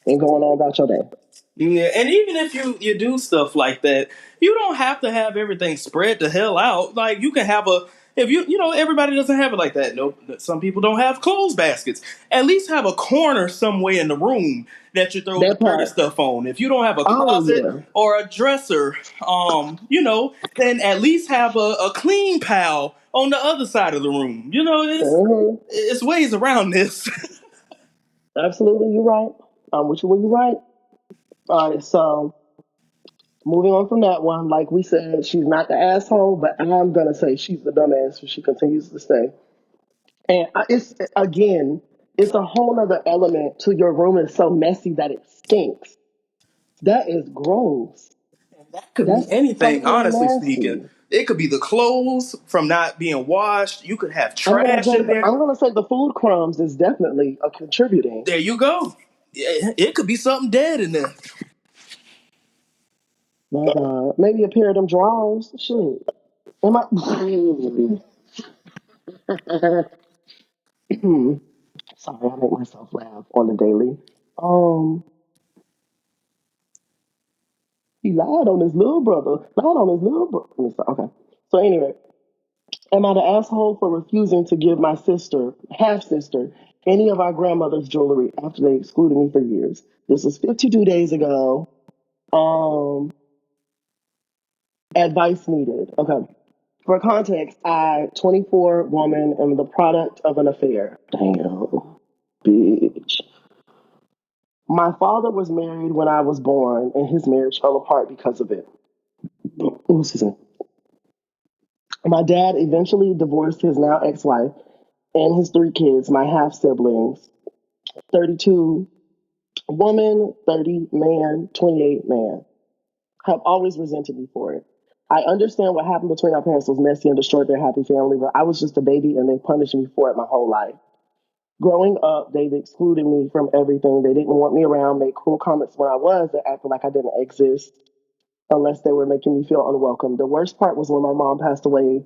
and going on about your day. Yeah, and even if you do stuff like that, you don't have to have everything spread the hell out. Like you can have a if everybody doesn't have it like that. No, some people don't have clothes baskets. At least have a corner somewhere in the room that you throw the That dirty part. stuff on. If you don't have a Oh closet yeah. or a dresser, then at least have a clean pile on the other side of the room. Hmm. It's ways around this. Absolutely, you're right. I'm with you when you're right. All right, so Moving on from that one, like we said, she's not the asshole, but I'm gonna say she's the dumbass if she continues to stay. And it's again, it's a whole other element to your room is so messy that it stinks. That is gross. That could be That's anything, fucking honestly speaking. nasty. It could be the clothes from not being washed. You could have trash in there. I'm gonna say the food crumbs is definitely a contributing. There you go. It could be something dead in there. My God, maybe a pair of them drawers. Shit. Am I? Sorry, I make myself laugh on the daily. Um, he lied on his little brother. Lied on his little brother. Okay. So anyway, am I the asshole for refusing to give my sister, half sister, any of our grandmother's jewelry after they excluded me for years? This was 52 days ago. Um, advice needed. Okay. For context, 24 woman, am the product of an affair. Damn, bitch. My father was married when I was born, and his marriage fell apart because of it. Ooh, excuse me. My dad eventually divorced his now ex-wife and his three kids, my half siblings, 32 woman, 30 man, 28 man. Have always resented me for it. I understand what happened between our parents was messy and destroyed their happy family, but I was just a baby and they punished me for it my whole life. Growing up, they've excluded me from everything. They didn't want me around, make cruel comments when I was, and acted like I didn't exist unless they were making me feel unwelcome. The worst part was when my mom passed away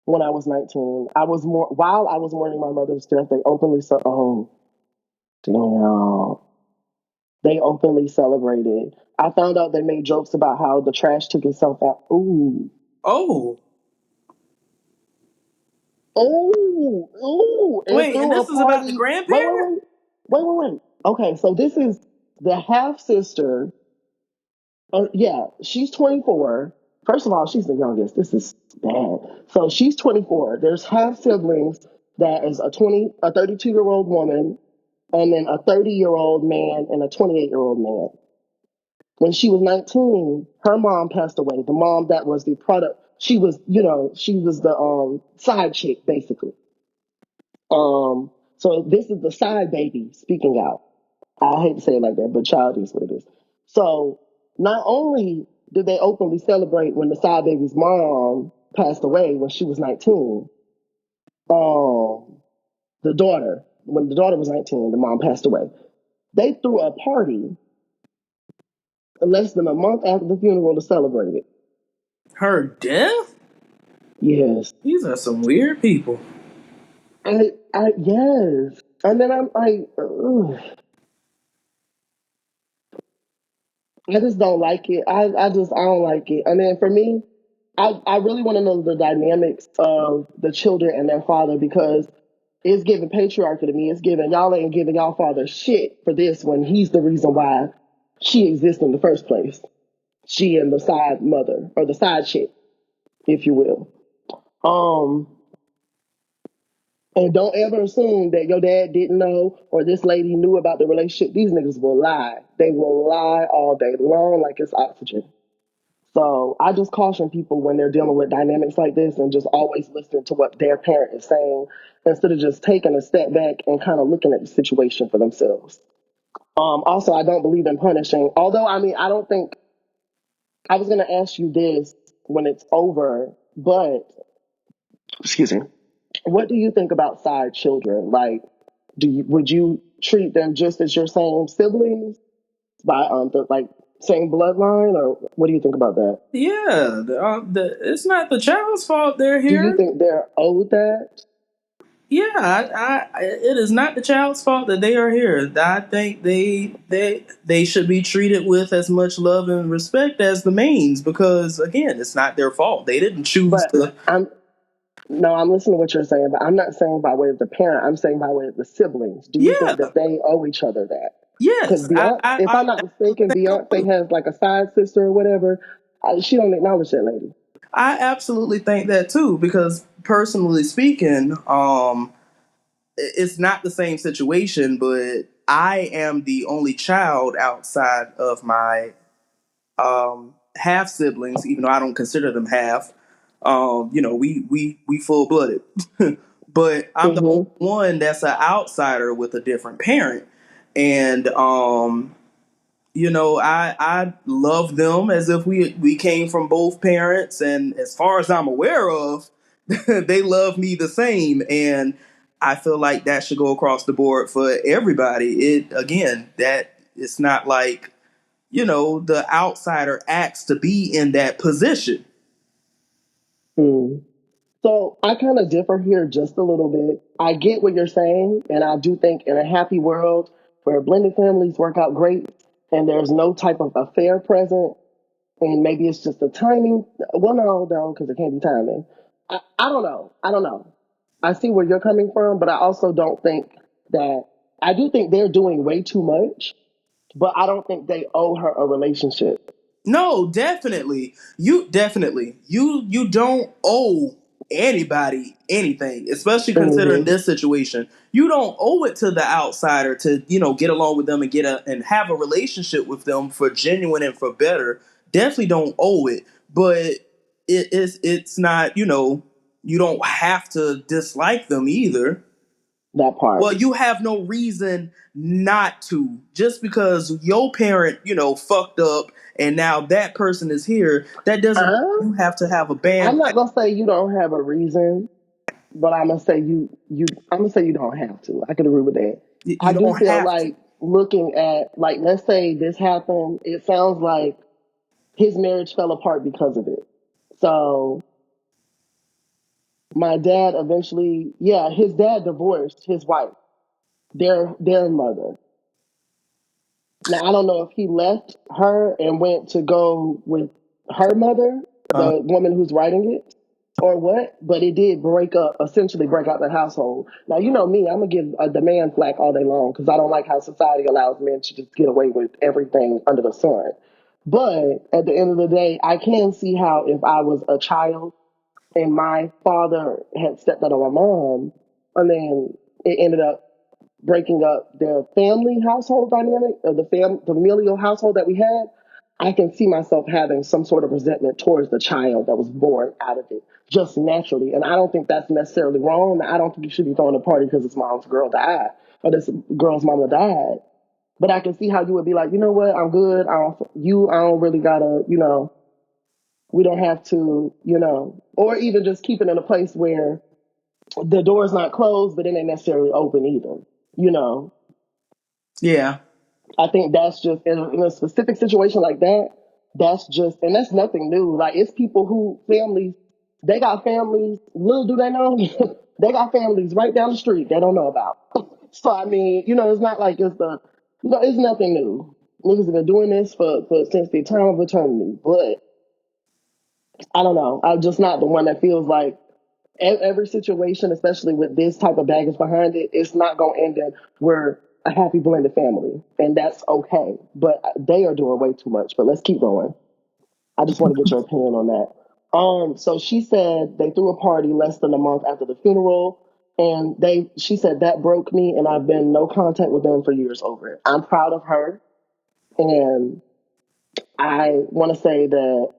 when I was 19. While I was mourning my mother's death, they openly said, "Oh, damn." They openly celebrated. I found out they made jokes about how the trash took itself out. Ooh. Oh, Ooh, ooh, and wait, and threw a this is about the party. Wait, wait, grandparent? wait, wait, wait, wait. Okay, so this is the half sister. Yeah, she's 24. First of all, she's the youngest. This is bad. So she's 24. There's half siblings that is a 32-year-old woman, and then a 30-year-old man and a 28-year-old man. When she was 19, her mom passed away. The mom that was the product. She was the side chick basically. So this is the side baby speaking out. I hate to say it like that, but child is what it is. So not only did they openly celebrate when the side baby's mom passed away when she was 19, um, when the daughter was 19, the mom passed away. They threw a party less than a month after the funeral to celebrate it. Her death? Yes. These are some weird people. Yes. And then I'm like, ugh. I just don't like it. I don't like it. And then for me, I really want to know the dynamics of the children and their father because it's giving patriarchy to me. It's giving y'all ain't giving y'all father shit for this when he's the reason why she exists in the first place. She and the side mother or the side chick, if you will. Um, and don't ever assume that your dad didn't know or this lady knew about the relationship. These niggas will lie. They will lie all day long like it's oxygen. So I just caution people when they're dealing with dynamics like this and just always listen to what their parent is saying instead of just taking a step back and kind of looking at the situation for themselves. Also, I don't believe in punishing. Although, I mean, I don't think I was going to ask you this when it's over, but excuse me. What do you think about side children? Like, would you treat them just as your same siblings by like same bloodline, or what do you think about that? Yeah, it's not the child's fault they're Do you here. think they're owed that? Yeah, it is not the child's fault that they are here. I think they should be treated with as much love and respect as the mains because again, it's not their fault. They didn't choose But to. I'm no, I'm listening to what you're saying, but I'm not saying by way of the parent. I'm saying by way of the siblings. Do you Yeah, think that they owe each other that? Because yes, Beyonce, if I I'm not absolutely mistaken, think so Beyonce too. has like a side sister or whatever. She don't acknowledge that lady. I absolutely think that too because personally speaking, it's not the same situation, but I am the only child outside of my half siblings, even though I don't consider them half. We full blooded, but I'm the only Mm-hmm. one that's an outsider with a different parent, and I love them as if we came from both parents, and as far as I'm aware of, they love me the same, and I feel like that should go across the board for everybody. It again that it's not like the outsider acts to be in that position. Mm. So I kind of differ here just a little bit. I get what you're saying, and I do think in a happy world where blended families work out great and there's no type of affair present, and maybe it's just the timing. Well, no, because it can't be timing. I don't know. I don't know. I see where you're coming from, but I also don't think that. I do think they're doing way too much, but I don't think they owe her a relationship. No, definitely. You don't owe anybody anything, especially considering Hmm. this situation. You don't owe it to the outsider to, get along with them and and have a relationship with them for genuine and for better. Definitely don't owe it. But it's not, you don't have to dislike them either. That part. Well, you have no reason not to. Just because your parent, fucked up and now that person is here, that doesn't mean Uh, you have to have a I'm not bandwagon. gonna say you don't have a reason, but I'm gonna say I'm gonna say you don't have to. I could agree with that. You I do don't feel have to. like looking at, like, let's say this happened, it sounds like his marriage fell apart because of it. So my dad eventually, yeah, his dad divorced his wife, their mother. Now I don't know if he left her and went to go with her mother, Uh, the woman who's writing it, or what, but it did essentially break out the household. Now, you know me, I'm gonna give the man flack all day long because I don't like how society allows men to just get away with everything under the sun. But at the end of the day, I can see how if I was a child and my father had stepped out on my mom, and then it ended up breaking up their family household dynamic, or the familial household that we had, I can see myself having some sort of resentment towards the child that was born out of it, just naturally. And I don't think that's necessarily wrong. I don't think you should be throwing a party because this mom's girl died, or this girl's mama died. But I can see how you would be like, you know what, I'm good. I don't really gotta, we don't have to, or even just keep it in a place where the door's not closed, but it ain't necessarily open either, you know. yeah, I think that's just in a specific situation like that. That's just, and that's nothing new. Like, it's people who families, they got families. Little do they know, they got families right down the street they don't know about. So I mean, it's not like it's nothing new. Niggas have been doing this for since the time of eternity. But I don't know. I'm just not the one that feels like every situation, especially with this type of baggage behind it, it's not going to end in we're a happy blended family, and that's okay. But they are doing way too much. But let's keep going. I just want to get your opinion on that. So she said they threw a party less than a month after the funeral, and she said that broke me, and I've been no contact with them for years over it. I'm proud of her, and I want to say that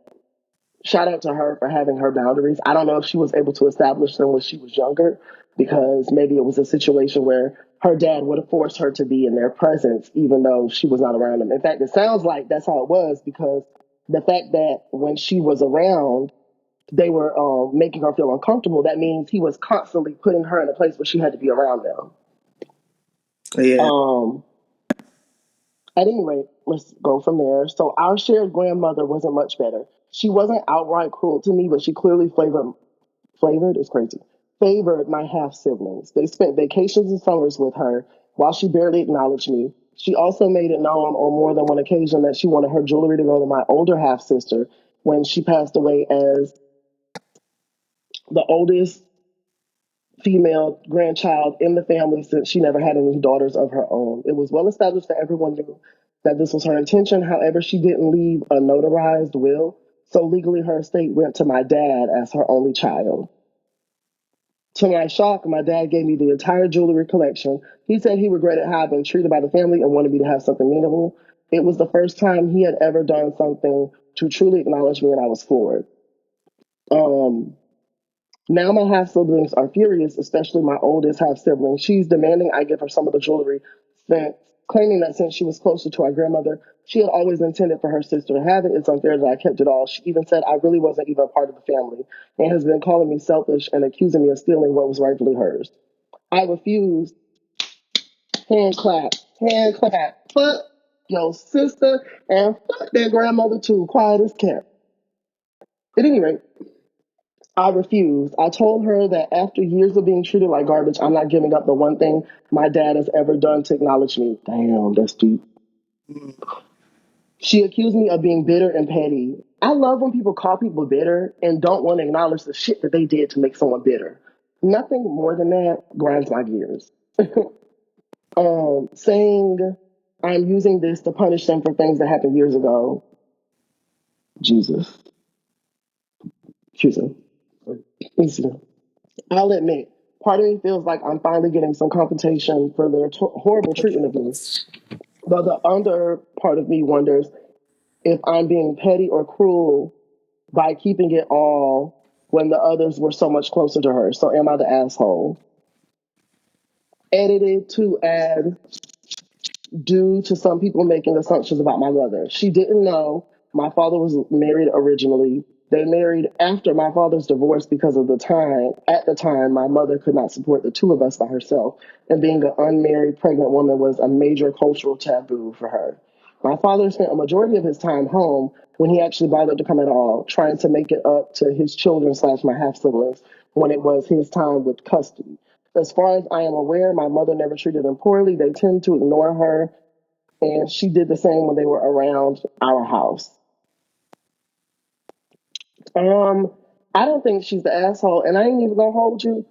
shout out to her for having her boundaries. I don't know if she was able to establish them when she was younger, because maybe it was a situation where her dad would have forced her to be in their presence even though she was not around them. In fact, it sounds like that's how it was, because the fact that when she was around, they were making her feel uncomfortable. That means he was constantly putting her in a place where she had to be around them. yeah, Um, At any rate, let's go from there. So our shared grandmother wasn't much better. She wasn't outright cruel to me, but she clearly flavored is crazy. Favored my half siblings. They spent vacations and summers with her while she barely acknowledged me. She also made it known on more than one occasion that she wanted her jewelry to go to my older half sister when she passed away as the oldest female grandchild in the family, since she never had any daughters of her own. It was well established that everyone knew that this was her intention. However, she didn't leave a notarized will, so legally her estate went to my dad as her only child. To my shock, my dad gave me the entire jewelry collection. He said he regretted how I'd been treated by the family and wanted me to have something meaningful. It was the first time he had ever done something to truly acknowledge me, and I was floored. Um, Now my half siblings are furious, especially my oldest half sibling. She's demanding I give her some of the jewelry, since claiming that since she was closer to our grandmother, she had always intended for her sister to have it. It's unfair that I kept it all. She even said I really wasn't even a part of the family and has been calling me selfish and accusing me of stealing what was rightfully hers. I refused. Hand clap, hand clap. Fuck your sister and fuck their grandmother too. Quiet as kept. At any rate, I refused. I told her that after years of being treated like garbage, I'm not giving up the one thing my dad has ever done to acknowledge me. Damn, that's deep. She accused me of being bitter and petty. I love when people call people bitter and don't want to acknowledge the shit that they did to make someone bitter. Nothing more than that grinds my gears. Saying I'm using this to punish them for things that happened years ago. Jesus. Excuse me. I'll admit, part of me feels like I'm finally getting some compensation for their horrible treatment of me. But the other part of me wonders if I'm being petty or cruel by keeping it all when the others were so much closer to her. So am I the asshole? Edited to add due to some people making assumptions about my mother. She didn't know my father was married originally. They married after my father's divorce because of the time. At the time, my mother could not support the two of us by herself, and being an unmarried pregnant woman was a major cultural taboo for her. My father spent a majority of his time home when he actually bothered to come at all, trying to make it up to his children slash my half siblings when it was his time with custody. As far as I am aware, my mother never treated them poorly. They tend to ignore her, and she did the same when they were around our house. Um, I don't think she's the asshole, and I ain't even gonna hold you.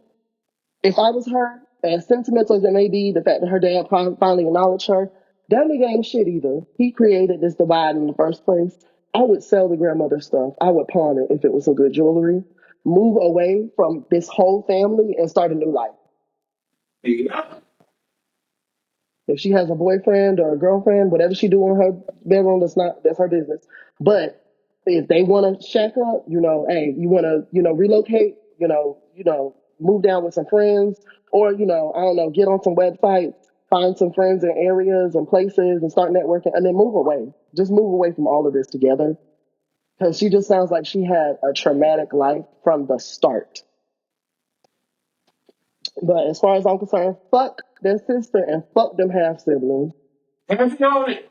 If I was her, as sentimental as it may be, the fact that her dad finally acknowledged her, that nigga ain't shit either. He created this divide in the first place. I would sell the grandmother stuff. I would pawn it if it was some good jewelry. Move away from this whole family and start a new life. Yeah. If she has a boyfriend or a girlfriend, whatever she do in her bedroom, that's her business. But if they want to shack up, hey, you want to, relocate, move down with some friends, or I don't know, get on some websites, find some friends in areas and places, and start networking, and then move away. Just move away from all of this together, because she just sounds like she had a traumatic life from the start. But as far as I'm concerned, fuck their sister and fuck them half siblings. Have you on it?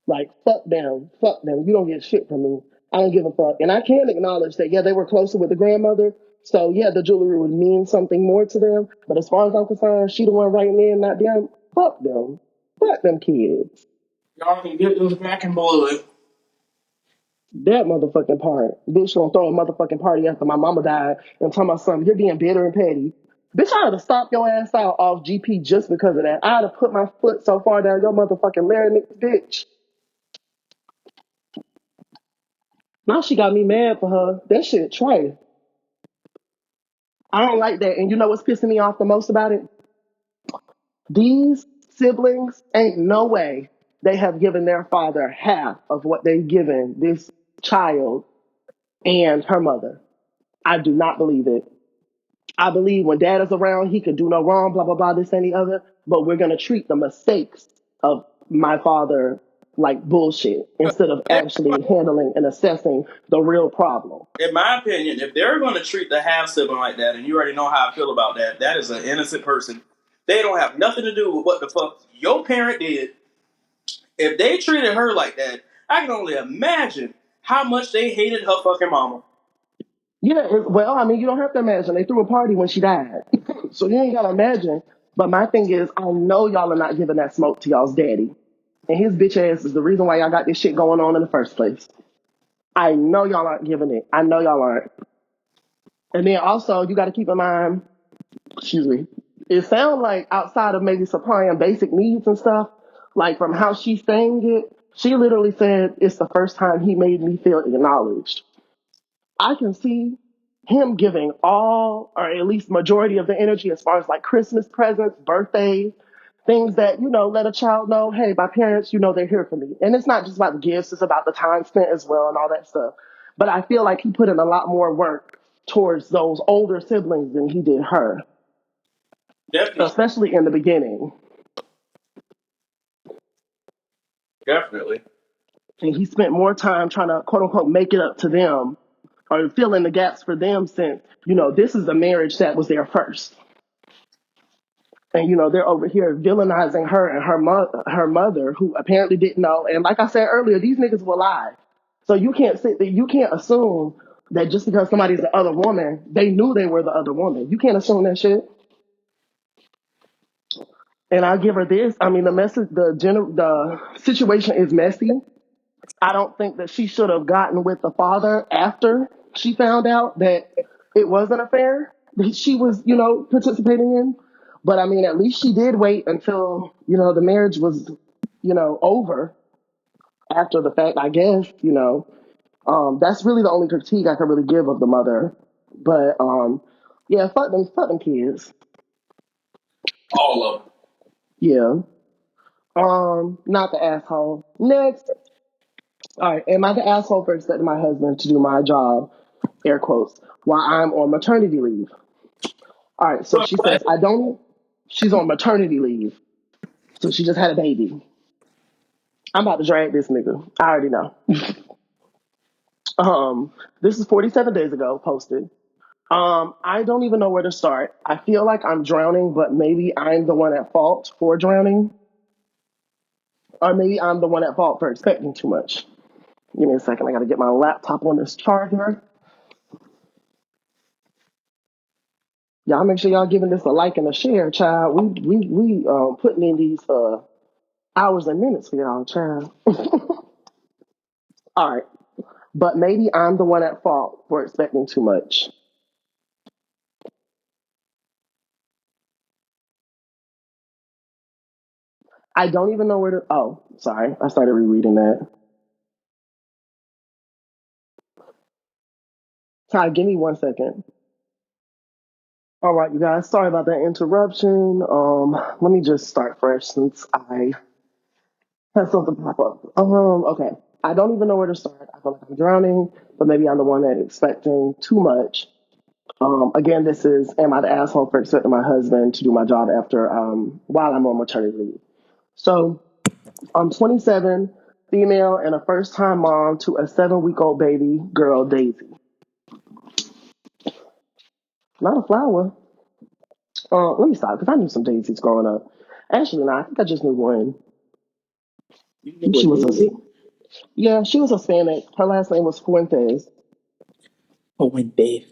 Like, fuck them. Fuck them. You don't get shit from me. I don't give a fuck. And I can acknowledge that, yeah, they were closer with the grandmother. So, yeah, the jewelry would mean something more to them. But as far as I'm concerned, she the one writing in, not them. Fuck them. Fuck them kids. Y'all can get those back in blood. That motherfucking part. Bitch gonna throw a motherfucking party after my mama died and tell my son, you're being bitter and petty. Bitch, I would have stopped your ass out off GP just because of that. I'd have put my foot so far down your motherfucking larynx, bitch. Now she got me mad for her. That shit trite. I don't like that. And you know what's pissing me off the most about it? These siblings ain't no way they have given their father half of what they've given this child and her mother. I do not believe it. I believe when dad is around, he can do no wrong, blah, blah, blah, this and the other. But we're going to treat the mistakes of my father like bullshit instead of actually handling and assessing the real problem. In my opinion, if they're going to treat the half sibling like that, and you already know how I feel about that, that is an innocent person. They don't have nothing to do with what the fuck your parent did. If they treated her like that, I can only imagine how much they hated her fucking mama. Yeah, well, I mean, you don't have to imagine. They threw a party when she died. So you ain't got to imagine. But my thing is, I know y'all are not giving that smoke to y'all's daddy. And his bitch ass is the reason why y'all got this shit going on in the first place. I know y'all aren't giving it. I know y'all aren't. And then also, you got to keep in mind, excuse me, it sounds like outside of maybe supplying basic needs and stuff, like from how she's saying it, she literally said, it's the first time he made me feel acknowledged. I can see him giving all, or at least majority of the energy as far as like Christmas presents, birthdays, things that, let a child know, hey, my parents, they're here for me. And it's not just about the gifts, it's about the time spent as well and all that stuff. But I feel like he put in a lot more work towards those older siblings than he did her, Definitely. especially in the beginning. Definitely. And he spent more time trying to quote unquote make it up to them or fill in the gaps for them since, this is the marriage that was there first. And they're over here villainizing her and her mother, who apparently didn't know. And like I said earlier, these niggas will lie. So you can't assume that just because somebody's the other woman, they knew they were the other woman. You can't assume that shit. And I give her this. I mean, the situation is messy. I don't think that she should have gotten with the father after she found out that it was an affair that she was, participating in. But I mean, at least she did wait until, the marriage was, over after the fact, I guess, That's really the only critique I could really give of the mother. But yeah, fuck them kids. All of them. Yeah. Not the asshole. Next. All right, am I the asshole for expecting my husband to do my job, air quotes, while I'm on maternity leave? All right, so she says, she's on maternity leave. So she just had a baby. I'm about to drag this nigga. I already know. This is 47 days ago, posted. I don't even know where to start. I feel like I'm drowning, but maybe I'm the one at fault for drowning. Or maybe I'm the one at fault for expecting too much. Give me a second. I got to get my laptop on this charger. Y'all make sure y'all giving this a like and a share, child. We putting in these hours and minutes for y'all, child. All right, but maybe I'm the one at fault for expecting too much. I don't even know where to. Oh, sorry, I started rereading that. Ty, give me 1 second. All right, you guys. Sorry about that interruption. Let me just start fresh since I had something pop up. Okay. I don't even know where to start. I feel like I'm drowning, but maybe I'm the one that's expecting too much. Again, this is am I the asshole for expecting my husband to do my job after while I'm on maternity leave? So I'm 27, female, and a first-time mom to a 7-week-old baby girl, Daisy. Not a flower. Let me stop because I knew some Daisies growing up. Actually, no, I think I just knew one. You know She what, was a Daisy? Yeah, she was Hispanic. Her last name was Fuentes. Oh, and Dave.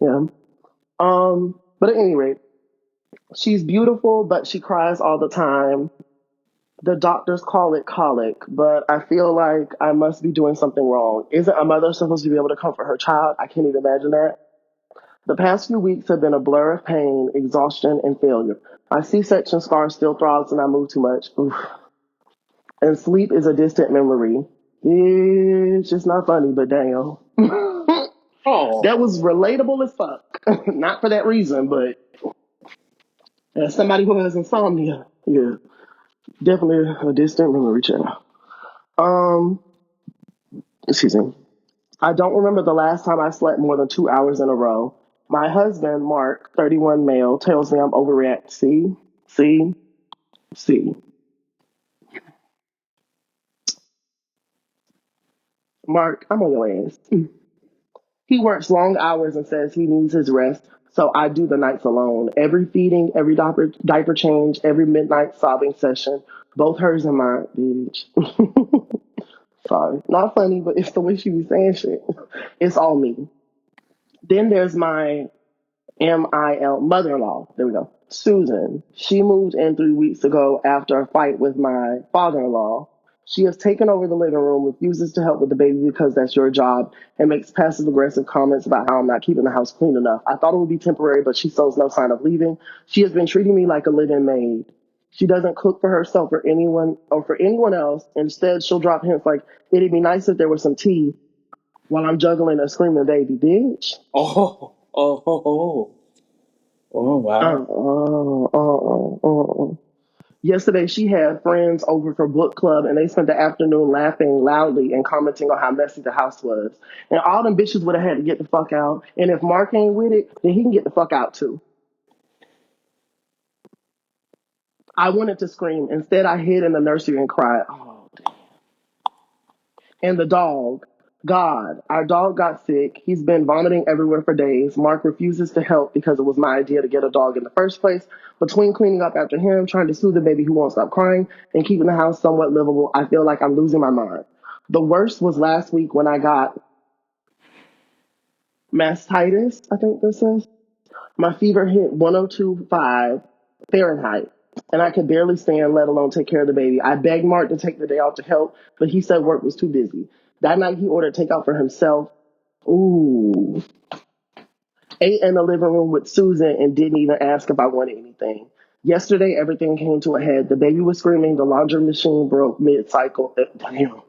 Yeah. But at any rate, she's beautiful, but she cries all the time. The doctors call it colic, but I feel like I must be doing something wrong. Isn't a mother supposed to be able to comfort her child? I can't even imagine that. The past few weeks have been a blur of pain, exhaustion, and failure. My C-section scar still throbs and I move too much. Oof. And sleep is a distant memory. It's just not funny, but damn. That Oh. was relatable as fuck. Not for that reason, but as somebody who has insomnia, yeah, definitely a distant memory, child. Um, excuse me. I don't remember the last time I slept more than 2 hours in a row. My husband, Mark, 31 male, tells me I'm overreact. See, see. Mark, I'm on your ass. He works long hours and says he needs his rest, so I do the nights alone. Every feeding, every diaper change, every midnight sobbing session, both hers and mine, bitch. Sorry. Not funny, but it's the way she be saying shit. It's all me. Then there's my MIL mother-in-law. There we go. Susan. She moved in 3 weeks ago after a fight with my father-in-law. She has taken over the living room, refuses to help with the baby because that's your job, and makes passive aggressive comments about how I'm not keeping the house clean enough. I thought it would be temporary, but she shows no sign of leaving. She has been treating me like a living maid. She doesn't cook for herself or for anyone else. Instead, she'll drop hints like, it'd be nice if there was some tea. while I'm juggling a screaming baby, bitch. Oh, oh, wow. Yesterday, she had friends over for book club, and they spent the afternoon laughing loudly and commenting on how messy the house was. And all them bitches would have had to get the fuck out. And if Mark ain't with it, then he can get the fuck out too. I wanted to scream. Instead, I hid in the nursery and cried. Oh, and the dog. God, our dog got sick. He's been vomiting everywhere for days. Mark refuses to help because it was my idea to get a dog in the first place. Between cleaning up after him, trying to soothe the baby who won't stop crying, and keeping the house somewhat livable, I feel like I'm losing my mind. The worst was last week when I got mastitis, I think this is. My fever hit 102.5 Fahrenheit, and I could barely stand, let alone take care of the baby. I begged Mark to take the day off to help, but he said work was too busy. That night, he ordered takeout for himself. Ooh. Ate in the living room with Susan and didn't even ask if I wanted anything. Yesterday, everything came to a head. The baby was screaming. The laundry machine broke mid-cycle. Damn.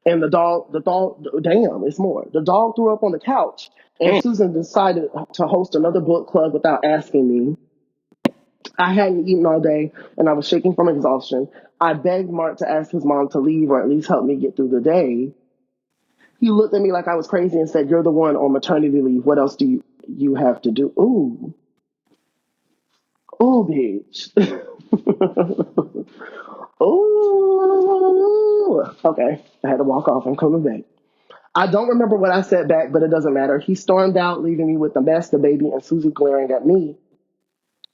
And damn, it's more. The dog threw up on the couch, and Mm. Susan decided to host another book club without asking me. I hadn't eaten all day, and I was shaking from exhaustion. I begged Mark to ask his mom to leave or at least help me get through the day. He looked at me like I was crazy and said, "You're the one on maternity leave. What else do you have to do?" Ooh, ooh, bitch. Ooh. Okay, I had to walk off. I'm coming back. I don't remember what I said back, but it doesn't matter. He stormed out, leaving me with the mess, the baby, and Susie glaring at me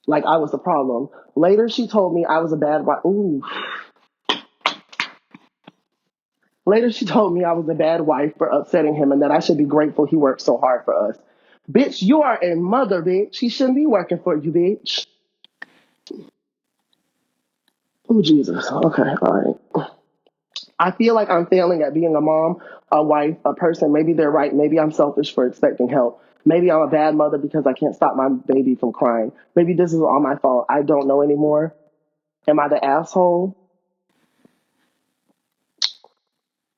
like I was the problem. Later, she told me I was a bad wife. Ooh. Later, she told me I was a bad wife for upsetting him and that I should be grateful he worked so hard for us. Bitch, you are a mother, bitch. He shouldn't be working for you, bitch. Oh, Jesus. Okay, all right. I feel like I'm failing at being a mom, a wife, a person. Maybe they're right. Maybe I'm selfish for expecting help. Maybe I'm a bad mother because I can't stop my baby from crying. Maybe this is all my fault. I don't know anymore. Am I the asshole?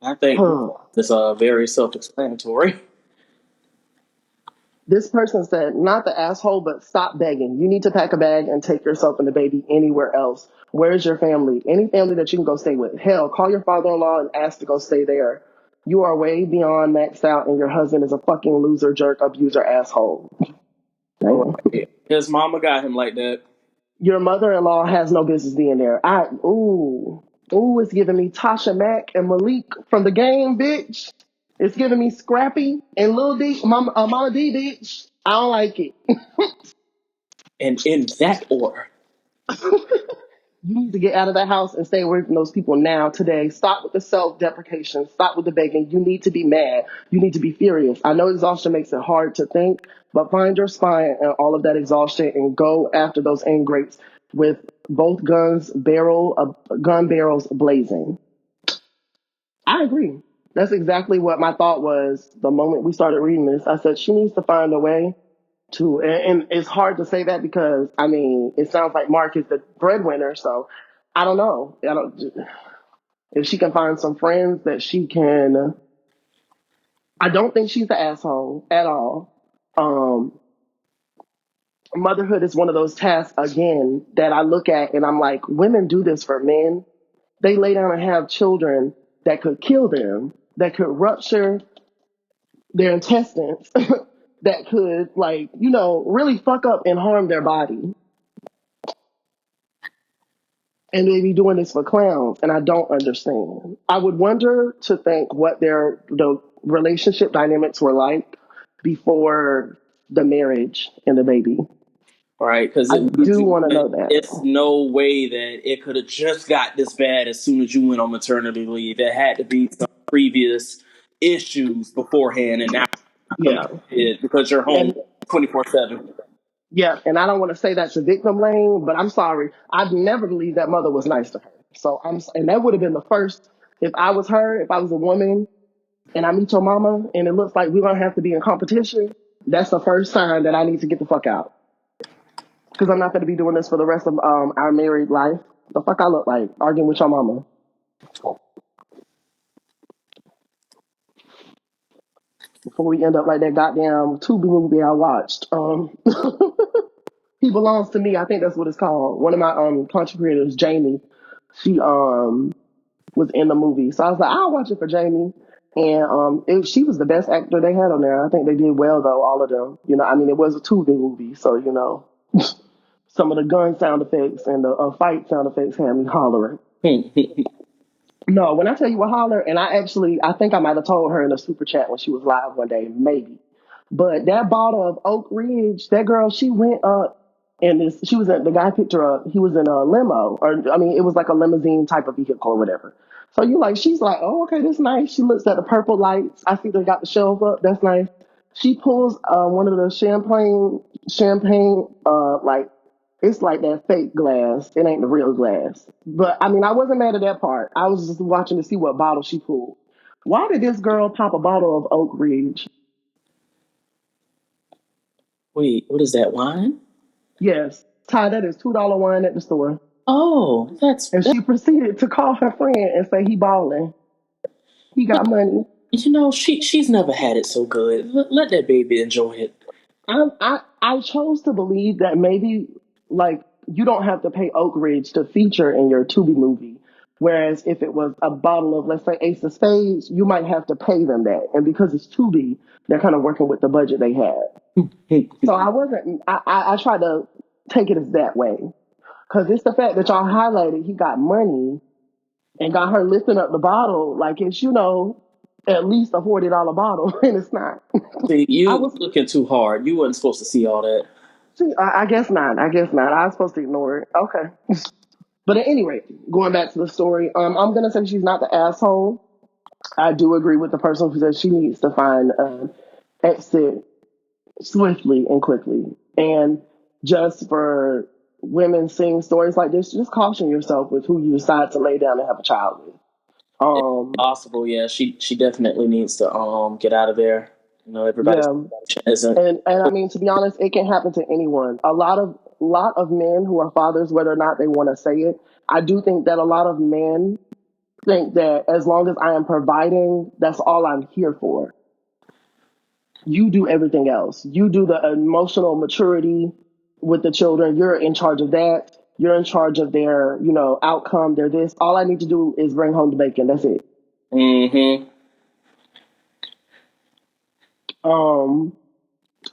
I think this very self-explanatory. This person said, not the asshole, but stop begging. You need to pack a bag and take yourself and the baby anywhere else. Where's your family? Any family that you can go stay with. Hell, call your father-in-law and ask to go stay there. You are way beyond maxed out, and your husband is a fucking loser, jerk, abuser, asshole. Damn. Right. His mama got him like that. Your mother-in-law has no business being there. Ooh, it's giving me Tasha Mack and Malik from the game, bitch. It's giving me Scrappy and Lil D, Mama D, bitch. I don't like it. And in that order. You need to get out of the house and stay away from those people now, today. Stop with the self-deprecation. Stop with the begging. You need to be mad. You need to be furious. I know exhaustion makes it hard to think, but find your spine and all of that exhaustion and go after those ingrates with both gun barrels blazing. I agree. That's exactly what my thought was the moment we started reading this. I said she needs to find a way to, and it's hard to say that because I mean it sounds like Mark is the breadwinner, so I don't know. I don't if she can find some friends that she can. I don't think she's the asshole at all. Um, Motherhood is one of those tasks again that I look at and I'm like, women do this for men. They lay down and have children that could kill them, that could rupture their intestines, that could like really fuck up and harm their body. And they be doing this for clowns, and I don't understand. I would wonder to think what the relationship dynamics were like before the marriage and the baby. Right? Because I do want to know it's that. no way that it could have just got this bad as soon as you went on maternity leave. It had to be some previous issues beforehand, and now Yeah, it because you're home and 24/7. yeah, and I don't want to say that's a victim lane, but I'm sorry. I've never believed that mother was nice to her. And that would have been the first. If I was her, if I was a woman, and I meet your mama, and it looks like we're gonna have to be in competition. That's the first sign that I need to get the fuck out. Because I'm not going to be doing this for the rest of our married life. The fuck I look like arguing with your mama. before we end up like that goddamn Tubi movie I watched. He Belongs to Me. I think that's what it's called. One of my content creators, Jamie, she was in the movie, so I was like, I'll watch it for Jamie. And she was the best actor they had on there. I think they did well though, all of them. You know, I mean, it was a Tubi movie, so you know, some of the gun sound effects and the fight sound effects had me hollering. No, when I tell you a holler, and I think I might have told her in a super chat when she was live one day, maybe. But that bottle of Oak Ridge, that girl, she went up and she was at, the guy picked her up. He was in a limo, or I mean, it was like a limousine type of vehicle or whatever. So she's like, oh, okay, that's nice. She looks at the purple lights. I see they got the shelf up. That's nice. She pulls one of the champagne, like it's like that fake glass. It ain't the real glass. But I mean, I wasn't mad at that part. I was just watching to see what bottle she pulled. Why did this girl pop a bottle of Oak Ridge? Wait, what is that, wine? Yes, Ty, that is $2 wine at the store. Oh, And she proceeded to call her friend and say he balling. He got money. she's never had it so good. Let that baby enjoy it. I chose to believe that maybe like you don't have to pay Oak Ridge to feature in your Tubi movie. Whereas if it was a bottle of, let's say, Ace of Spades, you might have to pay them that. And because it's Tubi, they're kind of working with the budget they had. So I wasn't, I tried to take it as that way. Because it's the fact that y'all highlighted he got money and got her lifting up the bottle like it's, at least a $40 bottle, and it's not. See, I you was, looking too hard. You wasn't supposed to see all that. see, I guess not. I guess not. I was supposed to ignore it. Okay. But at any rate, going back to the story, I'm gonna say she's not the asshole. I do agree with the person who says she needs to find an exit swiftly and quickly. And just for women seeing stories like this, just caution yourself with who you decide to lay down and have a child with. If Um, possible, yeah, she definitely needs to get out of there. Everybody's yeah, isn't. and I mean, to be honest, it can happen to anyone. A lot of men who are fathers, whether or not they want to say it, I do think that a lot of men think that as long as I am providing, that's all I'm here for. You do everything else. You do the emotional maturity with the children. You're in charge of that. You're in charge of their, outcome. They're this. All I need to do is bring home the bacon. That's it. Mm-hmm. Um,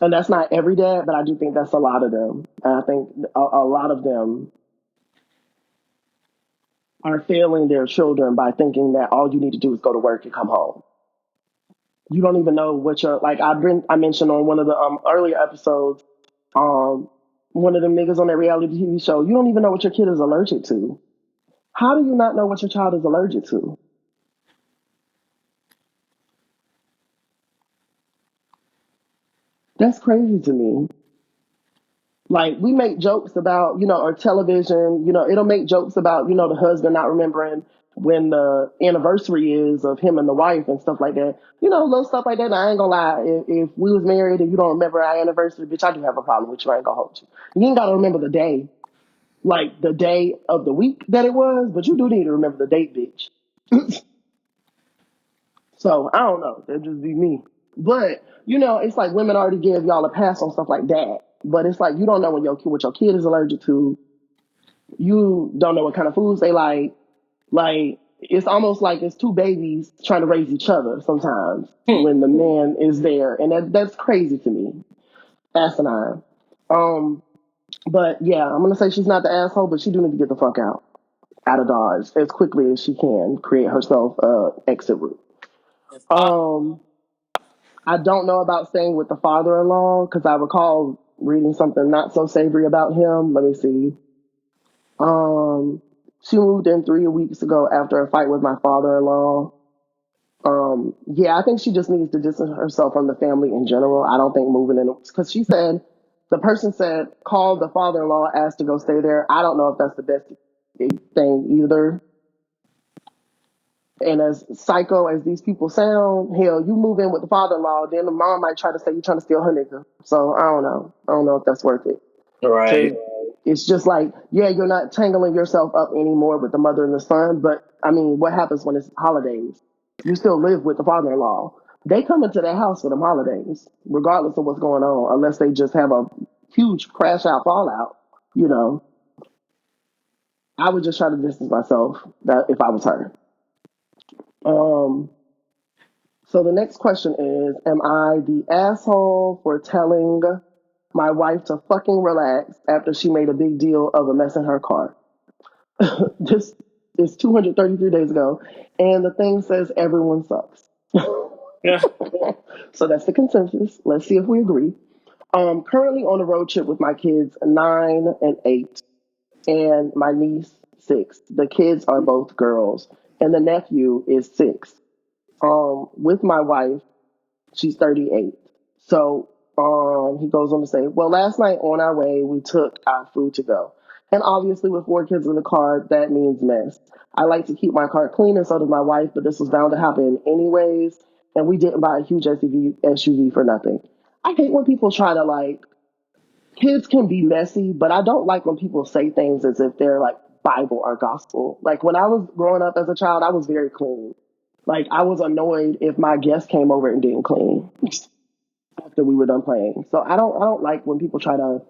and that's not every dad, but I do think that's a lot of them. And I think a lot of them are failing their children by thinking that all you need to do is go to work and come home. You don't even know what you're like. I mentioned on one of the earlier episodes, um, one of the niggas on that reality TV show. You don't even know what your kid is allergic to. How do you not know what your child is allergic to? That's crazy to me. Like we make jokes about, or television, it'll make jokes about, the husband not remembering when the anniversary is of him and the wife and stuff like that. Little stuff like that. And I ain't gonna lie. If we was married and you don't remember our anniversary, bitch, I do have a problem with you. I ain't gonna hold you. You ain't gotta remember the day, like the day of the week that it was, but you do need to remember the date, bitch. So I don't know. That'd just be me. But it's like women already give y'all a pass on stuff like that. But it's like you don't know what your kid is allergic to. You don't know what kind of foods they like. Like it's almost like it's two babies trying to raise each other sometimes when the man is there, and that's crazy to me. Asinine. Um, but yeah, I'm gonna say she's not the asshole, but she do need to get the fuck out of Dodge as quickly as she can. Create herself a exit route. If I, Um, I don't know about staying with the father-in-law because I recall reading something not so savory about him. Let me see. Um, she moved in 3 weeks ago after a fight with my father-in-law. Yeah, I think she just needs to distance herself from the family in general. I don't think moving in because she said the person said call the father-in-law, asked to go stay there. I don't know if that's the best thing either. And as psycho as these people sound, hell, you move in with the father-in-law, then the mom might try to say you're trying to steal her nigga. So I don't know. I don't know if that's worth it. right. Because it's just like, yeah, you're not tangling yourself up anymore with the mother and the son. But I mean, what happens when it's holidays? You still live with the father-in-law. They come into their house for them holidays, regardless of what's going on, unless they just have a huge crash out fallout. You know, I would just try to distance myself that if I was her. Um, so the next question is, am I the asshole for telling my wife to fucking relax after she made a big deal of a mess in her car? This is 233 days ago, and the thing says everyone sucks. Yeah. So that's the consensus. Let's see if we agree. Currently on a road trip with my kids, 9 and 8, and my niece, 6. The kids are both girls, and the nephew is 6. With my wife, she's 38. So he goes on to say, well, last night on our way, we took our food to go. And obviously, with 4 kids in the car, that means mess. I like to keep my car clean, and so does my wife, but this was bound to happen anyways. And we didn't buy a huge SUV for nothing. I hate when people try to like, kids can be messy, but I don't like when people say things as if they're like Bible or gospel. Like when I was growing up as a child, I was very clean. Like I was annoyed if my guest came over and didn't clean after we were done playing. So I don't like when people try to,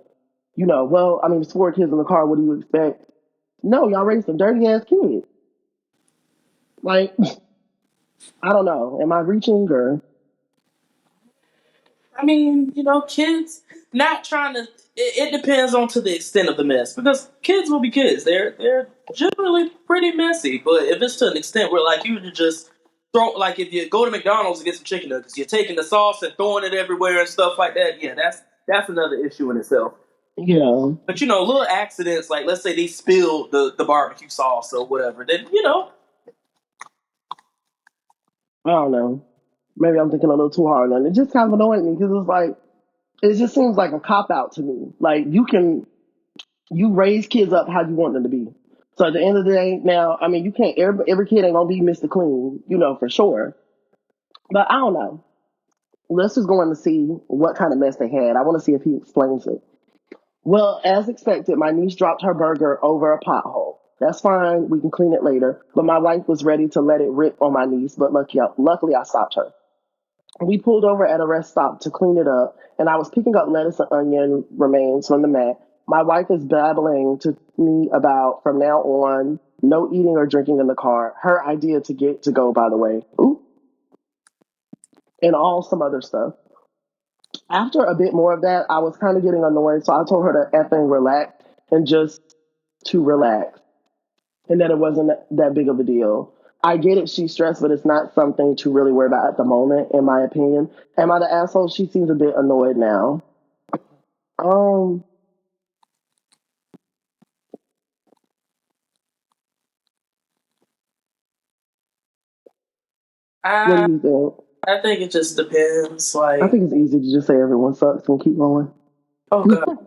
well, I mean, it's 4 kids in the car. What do you expect? No, y'all raised some dirty ass kids. Like I don't know. Am I reaching or? I mean, kids not trying to. It depends on to the extent of the mess because kids will be kids. They're generally pretty messy, but if it's to an extent where like you just throw like if you go to McDonald's and get some chicken nuggets, you're taking the sauce and throwing it everywhere and stuff like that. Yeah, that's another issue in itself. Yeah, But little accidents like let's say they spilled the barbecue sauce or whatever, then I don't know. Maybe I'm thinking a little too hard on it. It just kind of annoyed me because it's like it just seems like a cop out to me. Like you raise kids up how you want them to be. So at the end of the day, now I mean you can't every kid ain't gonna be Mr. Clean, for sure. But I don't know. Let's just go on to see what kind of mess they had. I want to see if he explains it. Well, as expected, my niece dropped her burger over a pothole. That's fine. We can clean it later. But my wife was ready to let it rip on my niece, but luckily I stopped her. We pulled over at a rest stop to clean it up, and I was picking up lettuce and onion remains from the mat. My wife is babbling to me about from now on, no eating or drinking in the car. Her idea to get to go, by the way. Ooh, and all some other stuff. After a bit more of that, I was kind of getting annoyed, so I told her to effing relax and just to relax, and that it wasn't that big of a deal. I get it, she's stressed, but it's not something to really worry about at the moment, in my opinion. Am I the asshole? She seems a bit annoyed now. Um, what do I you think? I think it just depends. I Like, think it's easy to just say everyone sucks and keep going. oh god,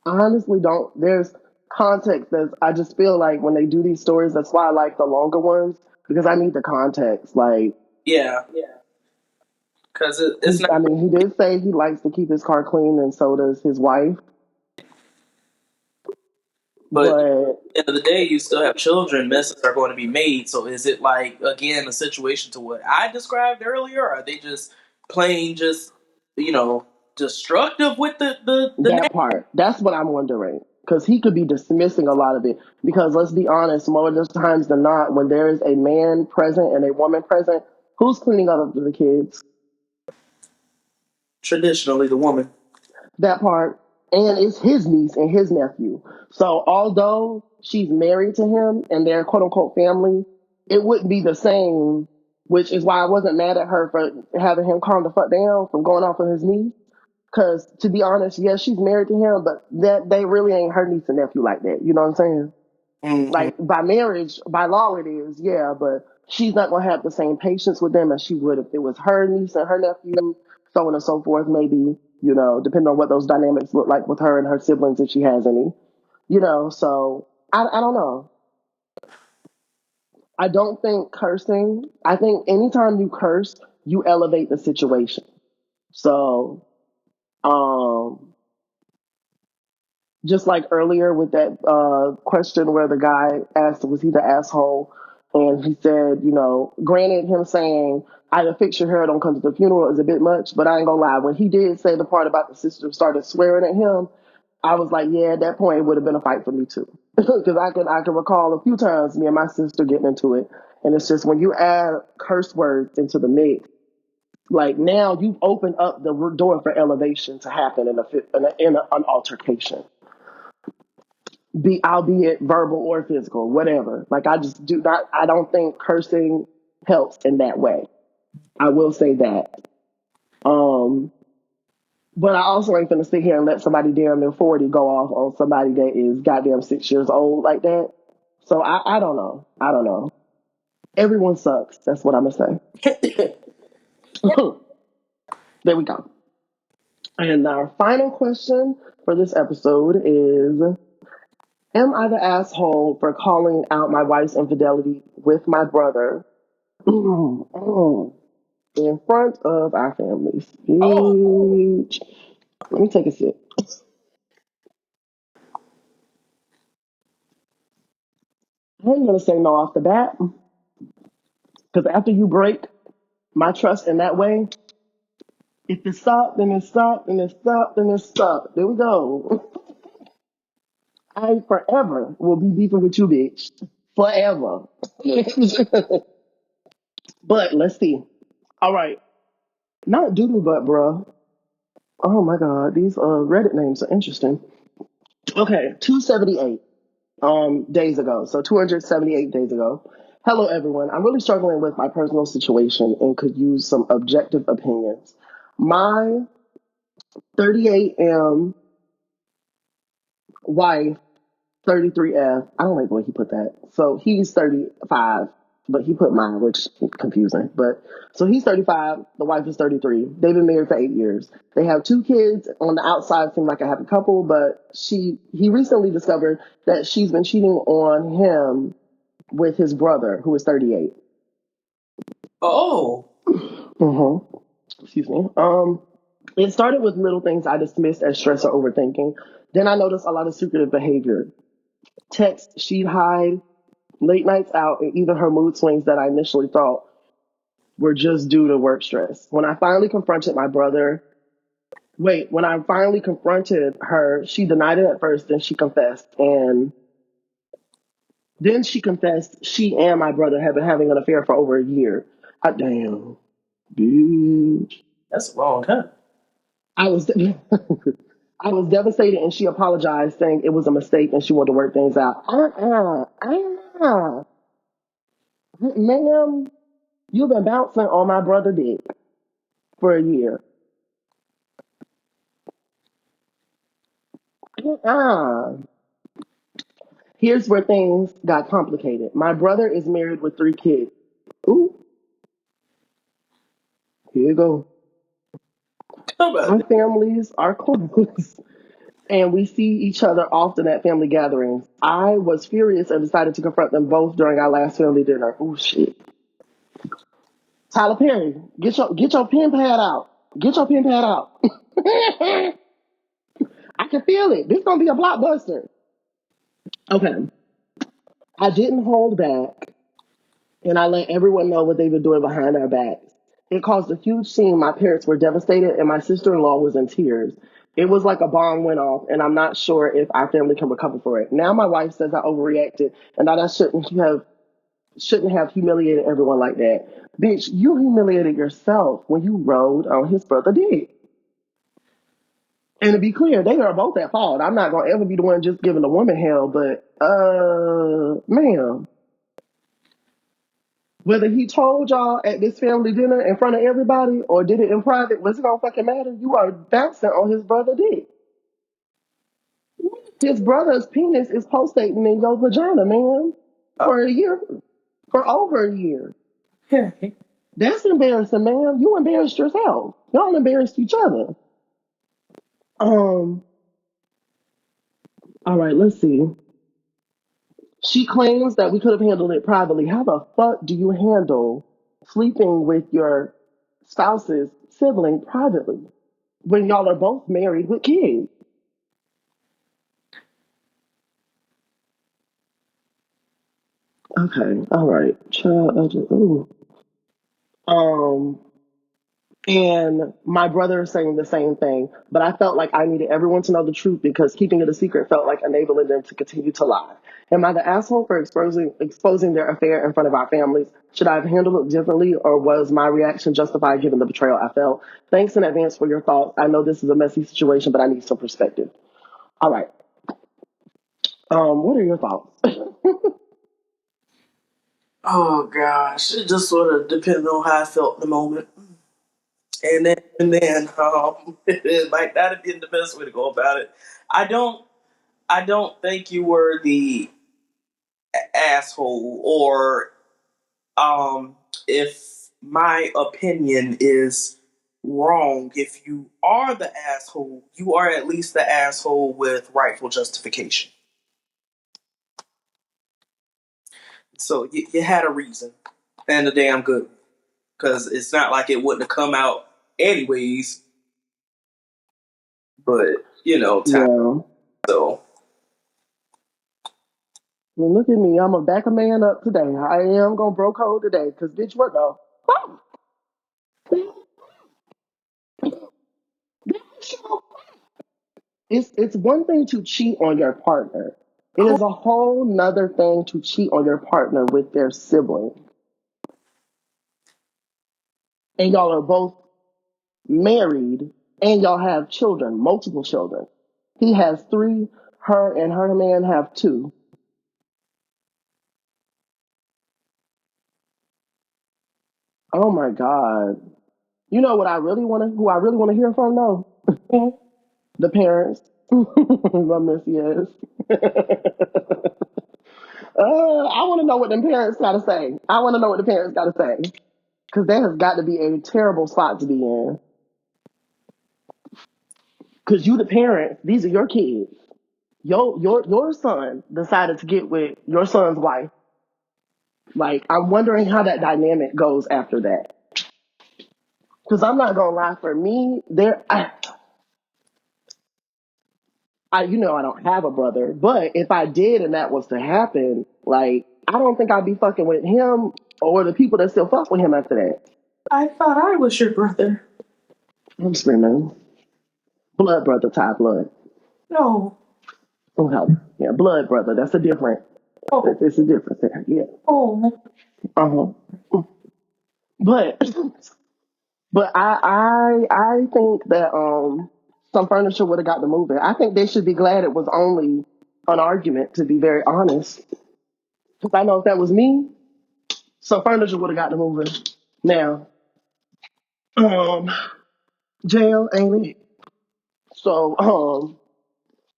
I honestly don't. There's context. I just feel like when they do these stories, that's why I like the longer ones because I need the context. Like, yeah, because it's not. I mean, he did say he likes to keep his car clean, and so does his wife. But at But the end of the day, you still have children. Messes are going to be made. So is it like again a situation to what I described earlier? Or are they just plain just you know destructive with the that part, that's what I'm wondering. Because he could be dismissing a lot of it. Because let's be honest, more of the times than not, when there is a man present and a woman present, who's cleaning up after the kids? traditionally the woman? That part. And it's his niece and his nephew. So although she's married to him and they're quote unquote family, it wouldn't be the same, which is why I wasn't mad at her for having him calm the fuck down from going off on his niece. Because to be honest, yes, she's married to him, but that they really ain't her niece and nephew like that. You know what I'm saying? Mm-hmm. Like by marriage, by law it is, yeah, but she's not gonna have the same patience with them as she would if it was her niece and her nephew, so on and so forth, maybe, depending on what those dynamics look like with her and her siblings if she has any. So I don't know. I don't think cursing, I think anytime you curse, you elevate the situation. So um just like earlier with that question where the guy asked, was he the asshole? And he said, granted, him saying, I fix your hair, don't come to the funeral is a bit much, but I ain't gonna lie. When he did say the part about the sister started swearing at him, I was like, yeah, at that point, it would have been a fight for me too. Because I can recall a few times me and my sister getting into it. And it's just when you add curse words into the mix, like now you've opened up the door for elevation to happen in an altercation, be albeit verbal or physical, whatever. Like I don't think cursing helps in that way. I will say that. Um, but I also ain't gonna sit here and let somebody damn near 40 go off on somebody that is goddamn 6 years old like that. So I don't know. I don't know. Everyone sucks. That's what I'm gonna say. There we go. And our final question for this episode is: am I the asshole for calling out my wife's infidelity with my brother in front of our families? Oh, Bitch. Let me take a sip. I'm gonna say no off the bat because after you break my trust in that way, if it's stopped, then it's stopped, and it's stopped, then it's stopped. There we go. I forever will be beefing with you, bitch. Forever. But let's see. All right. Not doodle butt, bruh. Oh my god, these Reddit names are interesting. Okay, 278 days ago. So 278 days ago. Hello everyone. I'm really struggling with my personal situation and could use some objective opinions. My 38M wife, 33F. I don't like the way he put that. So he's 35, but he put mine, which is confusing. But so he's 35, the wife is 33. They've been married for 8 years. They have two kids. On the outside, seem like a happy couple, but he recently discovered that she's been cheating on him with his brother, who is 38. oh, Mm-hmm. Excuse me. It started with little things I dismissed as stress or overthinking. Then I noticed a lot of secretive behavior. Text she'd hide, late nights out, and even her mood swings that I initially thought were just due to work stress. When I finally confronted her, she denied it at first, then she confessed. And then she confessed she and my brother had been having an affair for over a year. Damn, bitch. that's wrong, huh? I was I was devastated, and she apologized, saying it was a mistake and she wanted to work things out. Ma'am, you've been bouncing on my brother dick for a year. Uh-uh. Here's where things got complicated. My brother is married with 3 kids. Ooh, here you go. How about Our that? families are close, and we see each other often at family gatherings. I was furious and decided to confront them both during our last family dinner. Oh shit. Tyler Perry, get your pen pad out. Get your pen pad out. I can feel it. This gonna be a blockbuster. Okay. I didn't hold back and I let everyone know what they've been doing behind our backs. It caused a huge scene. My parents were devastated and my sister-in-law was in tears. It was like a bomb went off and I'm not sure if our family can recover for it. Now my wife says I overreacted and that I shouldn't have humiliated everyone like that. Bitch, you humiliated yourself when you rode on his brother dick. And to be clear, they are both at fault. I'm not gonna ever be the one just giving the woman hell, but ma'am, whether he told y'all at this family dinner in front of everybody or did it in private, what's it gonna fucking matter? You are bouncing on his brother dick. His brother's penis is pulsating in your vagina, man, Oh, for a year, for over a year. yeah. That's embarrassing, man. You embarrassed yourself. Y'all embarrassed each other. Um, all right, let's see. She claims that we could have handled it privately. How the fuck do you handle sleeping with your spouse's sibling privately when y'all are both married with kids? Okay, all right. Child, ooh. Um, and my brother is saying the same thing, but I felt like I needed everyone to know the truth because keeping it a secret felt like enabling them to continue to lie. Am I the asshole for exposing their affair in front of our families? Should I have handled it differently, or was my reaction justified given the betrayal I felt? Thanks in advance for your thoughts. I know this is a messy situation, but I need some perspective. All right. What are your thoughts? Oh gosh, it just sort of depended on how I felt in the moment, and then it might not have been the best way to go about it. I don't, I don't think you were the asshole, or if my opinion is wrong, if you are the asshole, you are at least the asshole with rightful justification. So you had a reason, and a damn good, because it's not like it wouldn't have come out anyways. But time. Yeah. So Well, look at me. I'm going to back a man up today. I am going to broke code today because, bitch, what though? It's one thing to cheat on your partner. It is a whole nother thing to cheat on your partner with their sibling. And y'all are both married and y'all have children, multiple children. He has three, her and her man have two. Oh my God. You know what I really want to, who I really want to hear from though? The parents. My messy ass. I want to know what them parents got to say. I want to know what the parents got to say. Because that has got to be a terrible spot to be in. Because you, the parents, these are your kids. Your son decided to get with your son's wife. Like, I'm wondering how that dynamic goes after that. Because I'm not gonna lie, for me, you know, I don't have a brother, but if I did and that was to happen, like, I don't think I'd be fucking with him or the people that still fuck with him after that. I thought I was your brother. I'm screaming, blood brother, tie blood. No. Okay, yeah, blood brother. That's a different. Oh. It's a difference there. Yeah. Oh. Uh huh. But but I think that some furniture would have got to moving. I think they should be glad it was only an argument. To be very honest, because I know if that was me, some furniture would have got to moving. Now, um, jail ain't it? So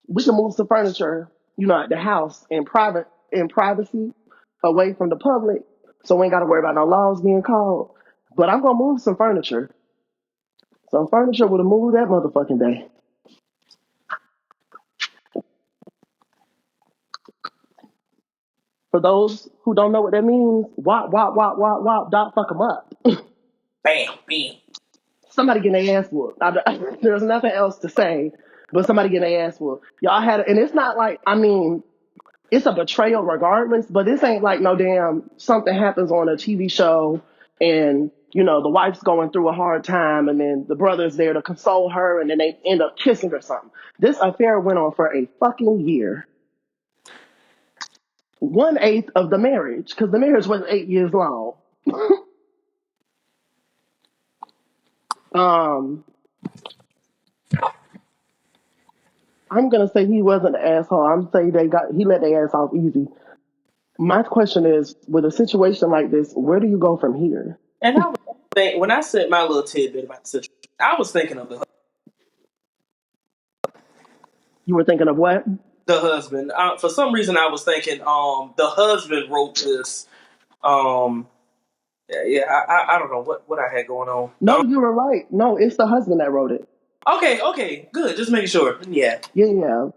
we can move some furniture, you know, at the house in privacy, away from the public, so we ain't got to worry about no laws being called. But I'm gonna move some furniture. Some furniture would have moved that motherfucking day. For those who don't know what that means, wop, wop, wop, wop, wop, dot, fuck them up. Bam, bam. Somebody getting their ass whooped. There's nothing else to say, but somebody getting their ass whooped. Y'all had, and it's not like, I mean, it's a betrayal regardless, but this ain't like no damn something happens on a TV show and, you know, the wife's going through a hard time and then the brother's there to console her and then they end up kissing or something. This affair went on for a fucking year. 1/8 of the marriage, because the marriage was 8 years long. um, I'm gonna say he wasn't an asshole. I'm saying he let their ass off easy. My question is, with a situation like this, where do you go from here? And I was when I said my little tidbit about the situation, I was thinking of You were thinking of what? the husband. For some reason, I was thinking the husband wrote this. Um, yeah, I don't know what I had going on. No, you were right. No, it's the husband that wrote it. Okay, good. Just making sure. Yeah. Yeah,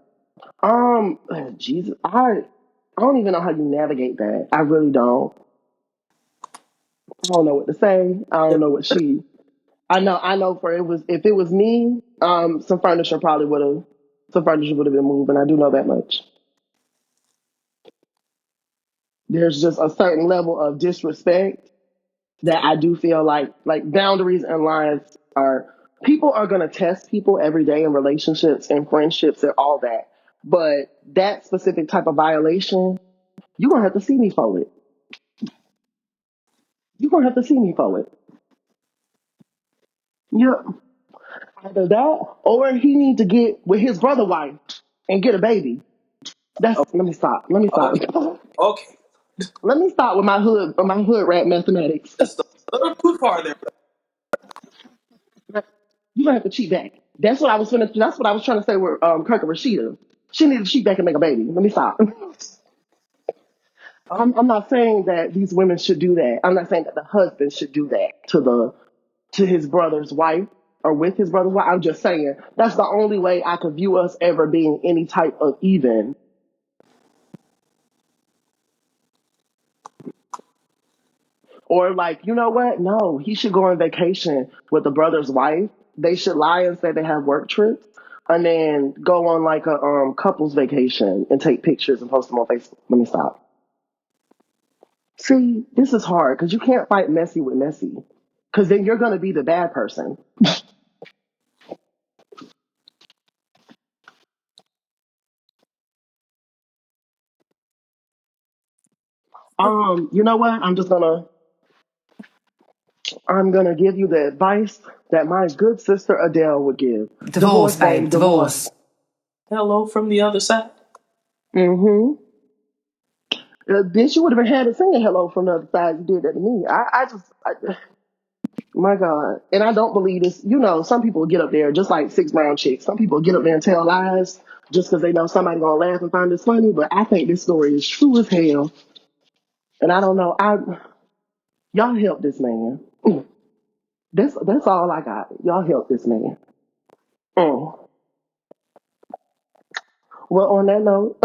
yeah. Jesus, I don't even know how you navigate that. I really don't. I don't know what to say. I don't know what she. I know for it was if it was me, some furniture would have been moved, and I do know that much. There's just a certain level of disrespect that I do feel like boundaries and lines are people are gonna test people every day in relationships and friendships and all that. But that specific type of violation, you're gonna have to see me for it. You're gonna have to see me for it. Yep. Either that or he need to get with his brother wife and get a baby. That's Oh, let me stop. Let me stop. okay, okay. Let me stop with my hood rat mathematics. Just a little too far there. You gonna have to cheat back. That's what I was finna. That's what I was trying to say with Kirk and Rashida. She needed to cheat back and make a baby. Let me stop. I'm not saying that these women should do that. I'm not saying that the husband should do that to his brother's wife or with his brother's wife. I'm just saying that's the only way I could view us ever being any type of even. Or like, you know what? No, he should go on vacation with the brother's wife. They should lie and say they have work trips, and then go on like a couples vacation and take pictures and post them on Facebook. Let me stop. See, this is hard because you can't fight messy with messy, because then you're gonna be the bad person. You know what? I'm gonna give you the advice that my good sister Adele would give. Divorce, Divorce, babe, babe, divorce. divorce. Hello from the other side. Mm-hmm. Bitch, you would have had it singing hello from the other side. You did that to me. My God. And I don't believe this. You know, some people get up there just like Six Brown Chicks. Some people get up there and tell lies just because they know somebody gonna laugh and find this funny. But I think this story is true as hell. And I don't know. Y'all help this man. That's all I got. Y'all help this man. Mm. Well, on that note,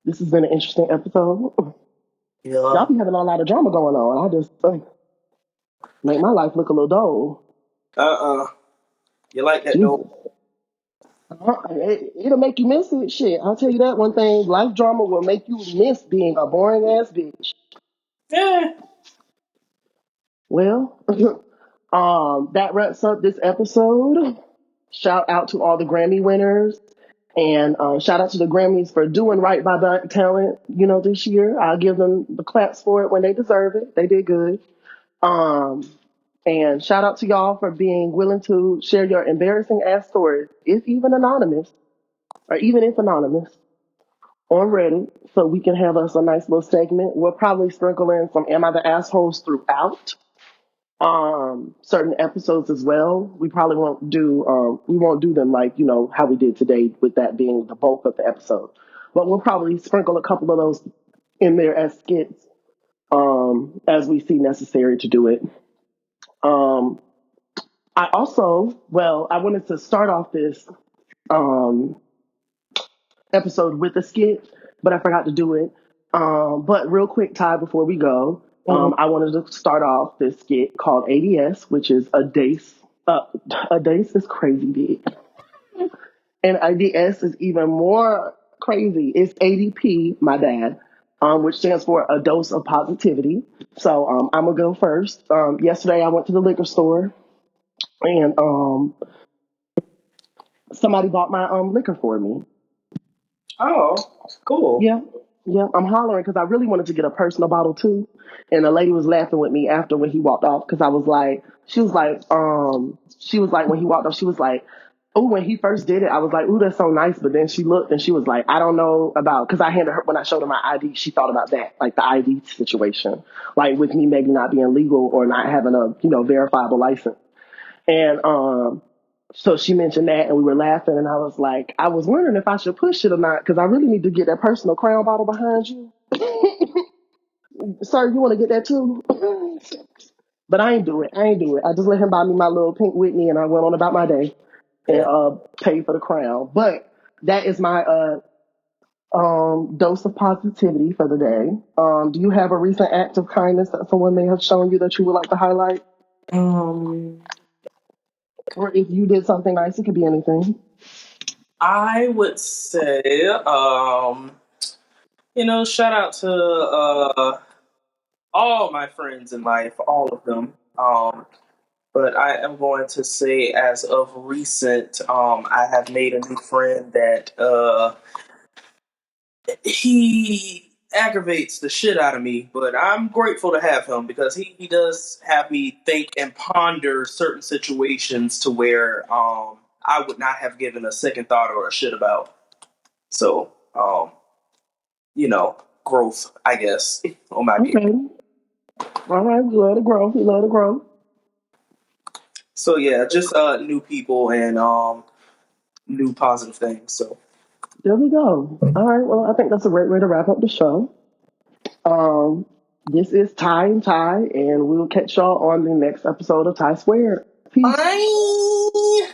this has been an interesting episode. Y'all Yeah. be having a lot of drama going on. I just make my life look a little dull. You like that though? Jesus. It'll make you miss it. Shit, I'll tell you that one thing. Life drama will make you miss being a boring ass bitch. Yeah. Well, that wraps up this episode. Shout out to all the Grammy winners, and shout out to the Grammys for doing right by Black talent. You know, this year I'll give them the claps for it when they deserve it. They did good. Um, and shout out to y'all for being willing to share your embarrassing ass stories, if even anonymous, or even if anonymous, on Reddit, so we can have us a nice little segment. We'll probably sprinkle in some Am I the Assholes throughout certain episodes as well. We won't do them like, you know, how we did today, with that being the bulk of the episode. But we'll probably sprinkle a couple of those in there as skits as we see necessary to do it. Um I wanted to start off this um episode with a skit, but I forgot to do it. But real quick, Ty, before we go, Mhm. I wanted to start off this skit called ADS, which is a dace. A dace is crazy big, and ADS is even more crazy. It's ADP, my dad, which stands for a dose of positivity. So I'm gonna go first. Yesterday, I went to the liquor store, and somebody bought my liquor for me. Oh, cool. Yeah, yeah. I'm hollering because I really wanted to get a personal bottle too, and the lady was laughing with me after when he walked off because I was like, she was like when he walked off, she was like, oh, when he first did it, I was like, ooh, that's so nice. But then she looked and she was like, I don't know about because I handed her when I showed her my ID, she thought about that, like the ID situation, like with me maybe not being legal or not having a verifiable license, and so she mentioned that, and we were laughing, and I was like, I was wondering if I should push it or not, because I really need to get that personal crown bottle behind you. Sir, you want to get that too? But I ain't do it. I ain't do it. I just let him buy me my little pink Whitney, and I went on about my day and Yeah. paid for the crown. But that is my dose of positivity for the day. Do you have a recent act of kindness that someone may have shown you that you would like to highlight? Um, Or if you did something nice, it could be anything. I would say, shout out to all my friends in life, all of them. But I am going to say, as of recent, I have made a new friend that he aggravates the shit out of me, but I'm grateful to have him because he does have me think and ponder certain situations to where I would not have given a second thought or a shit about. So, growth, I guess, on my behalf. Okay. All right. We love to grow. We love to grow. So yeah, just new people and new positive things. So There we go. All right. Well, I think that's a great way to wrap up the show. Um, this is Ty and Ty, and we will catch y'all on the next episode of Ty Squared. Peace. bye.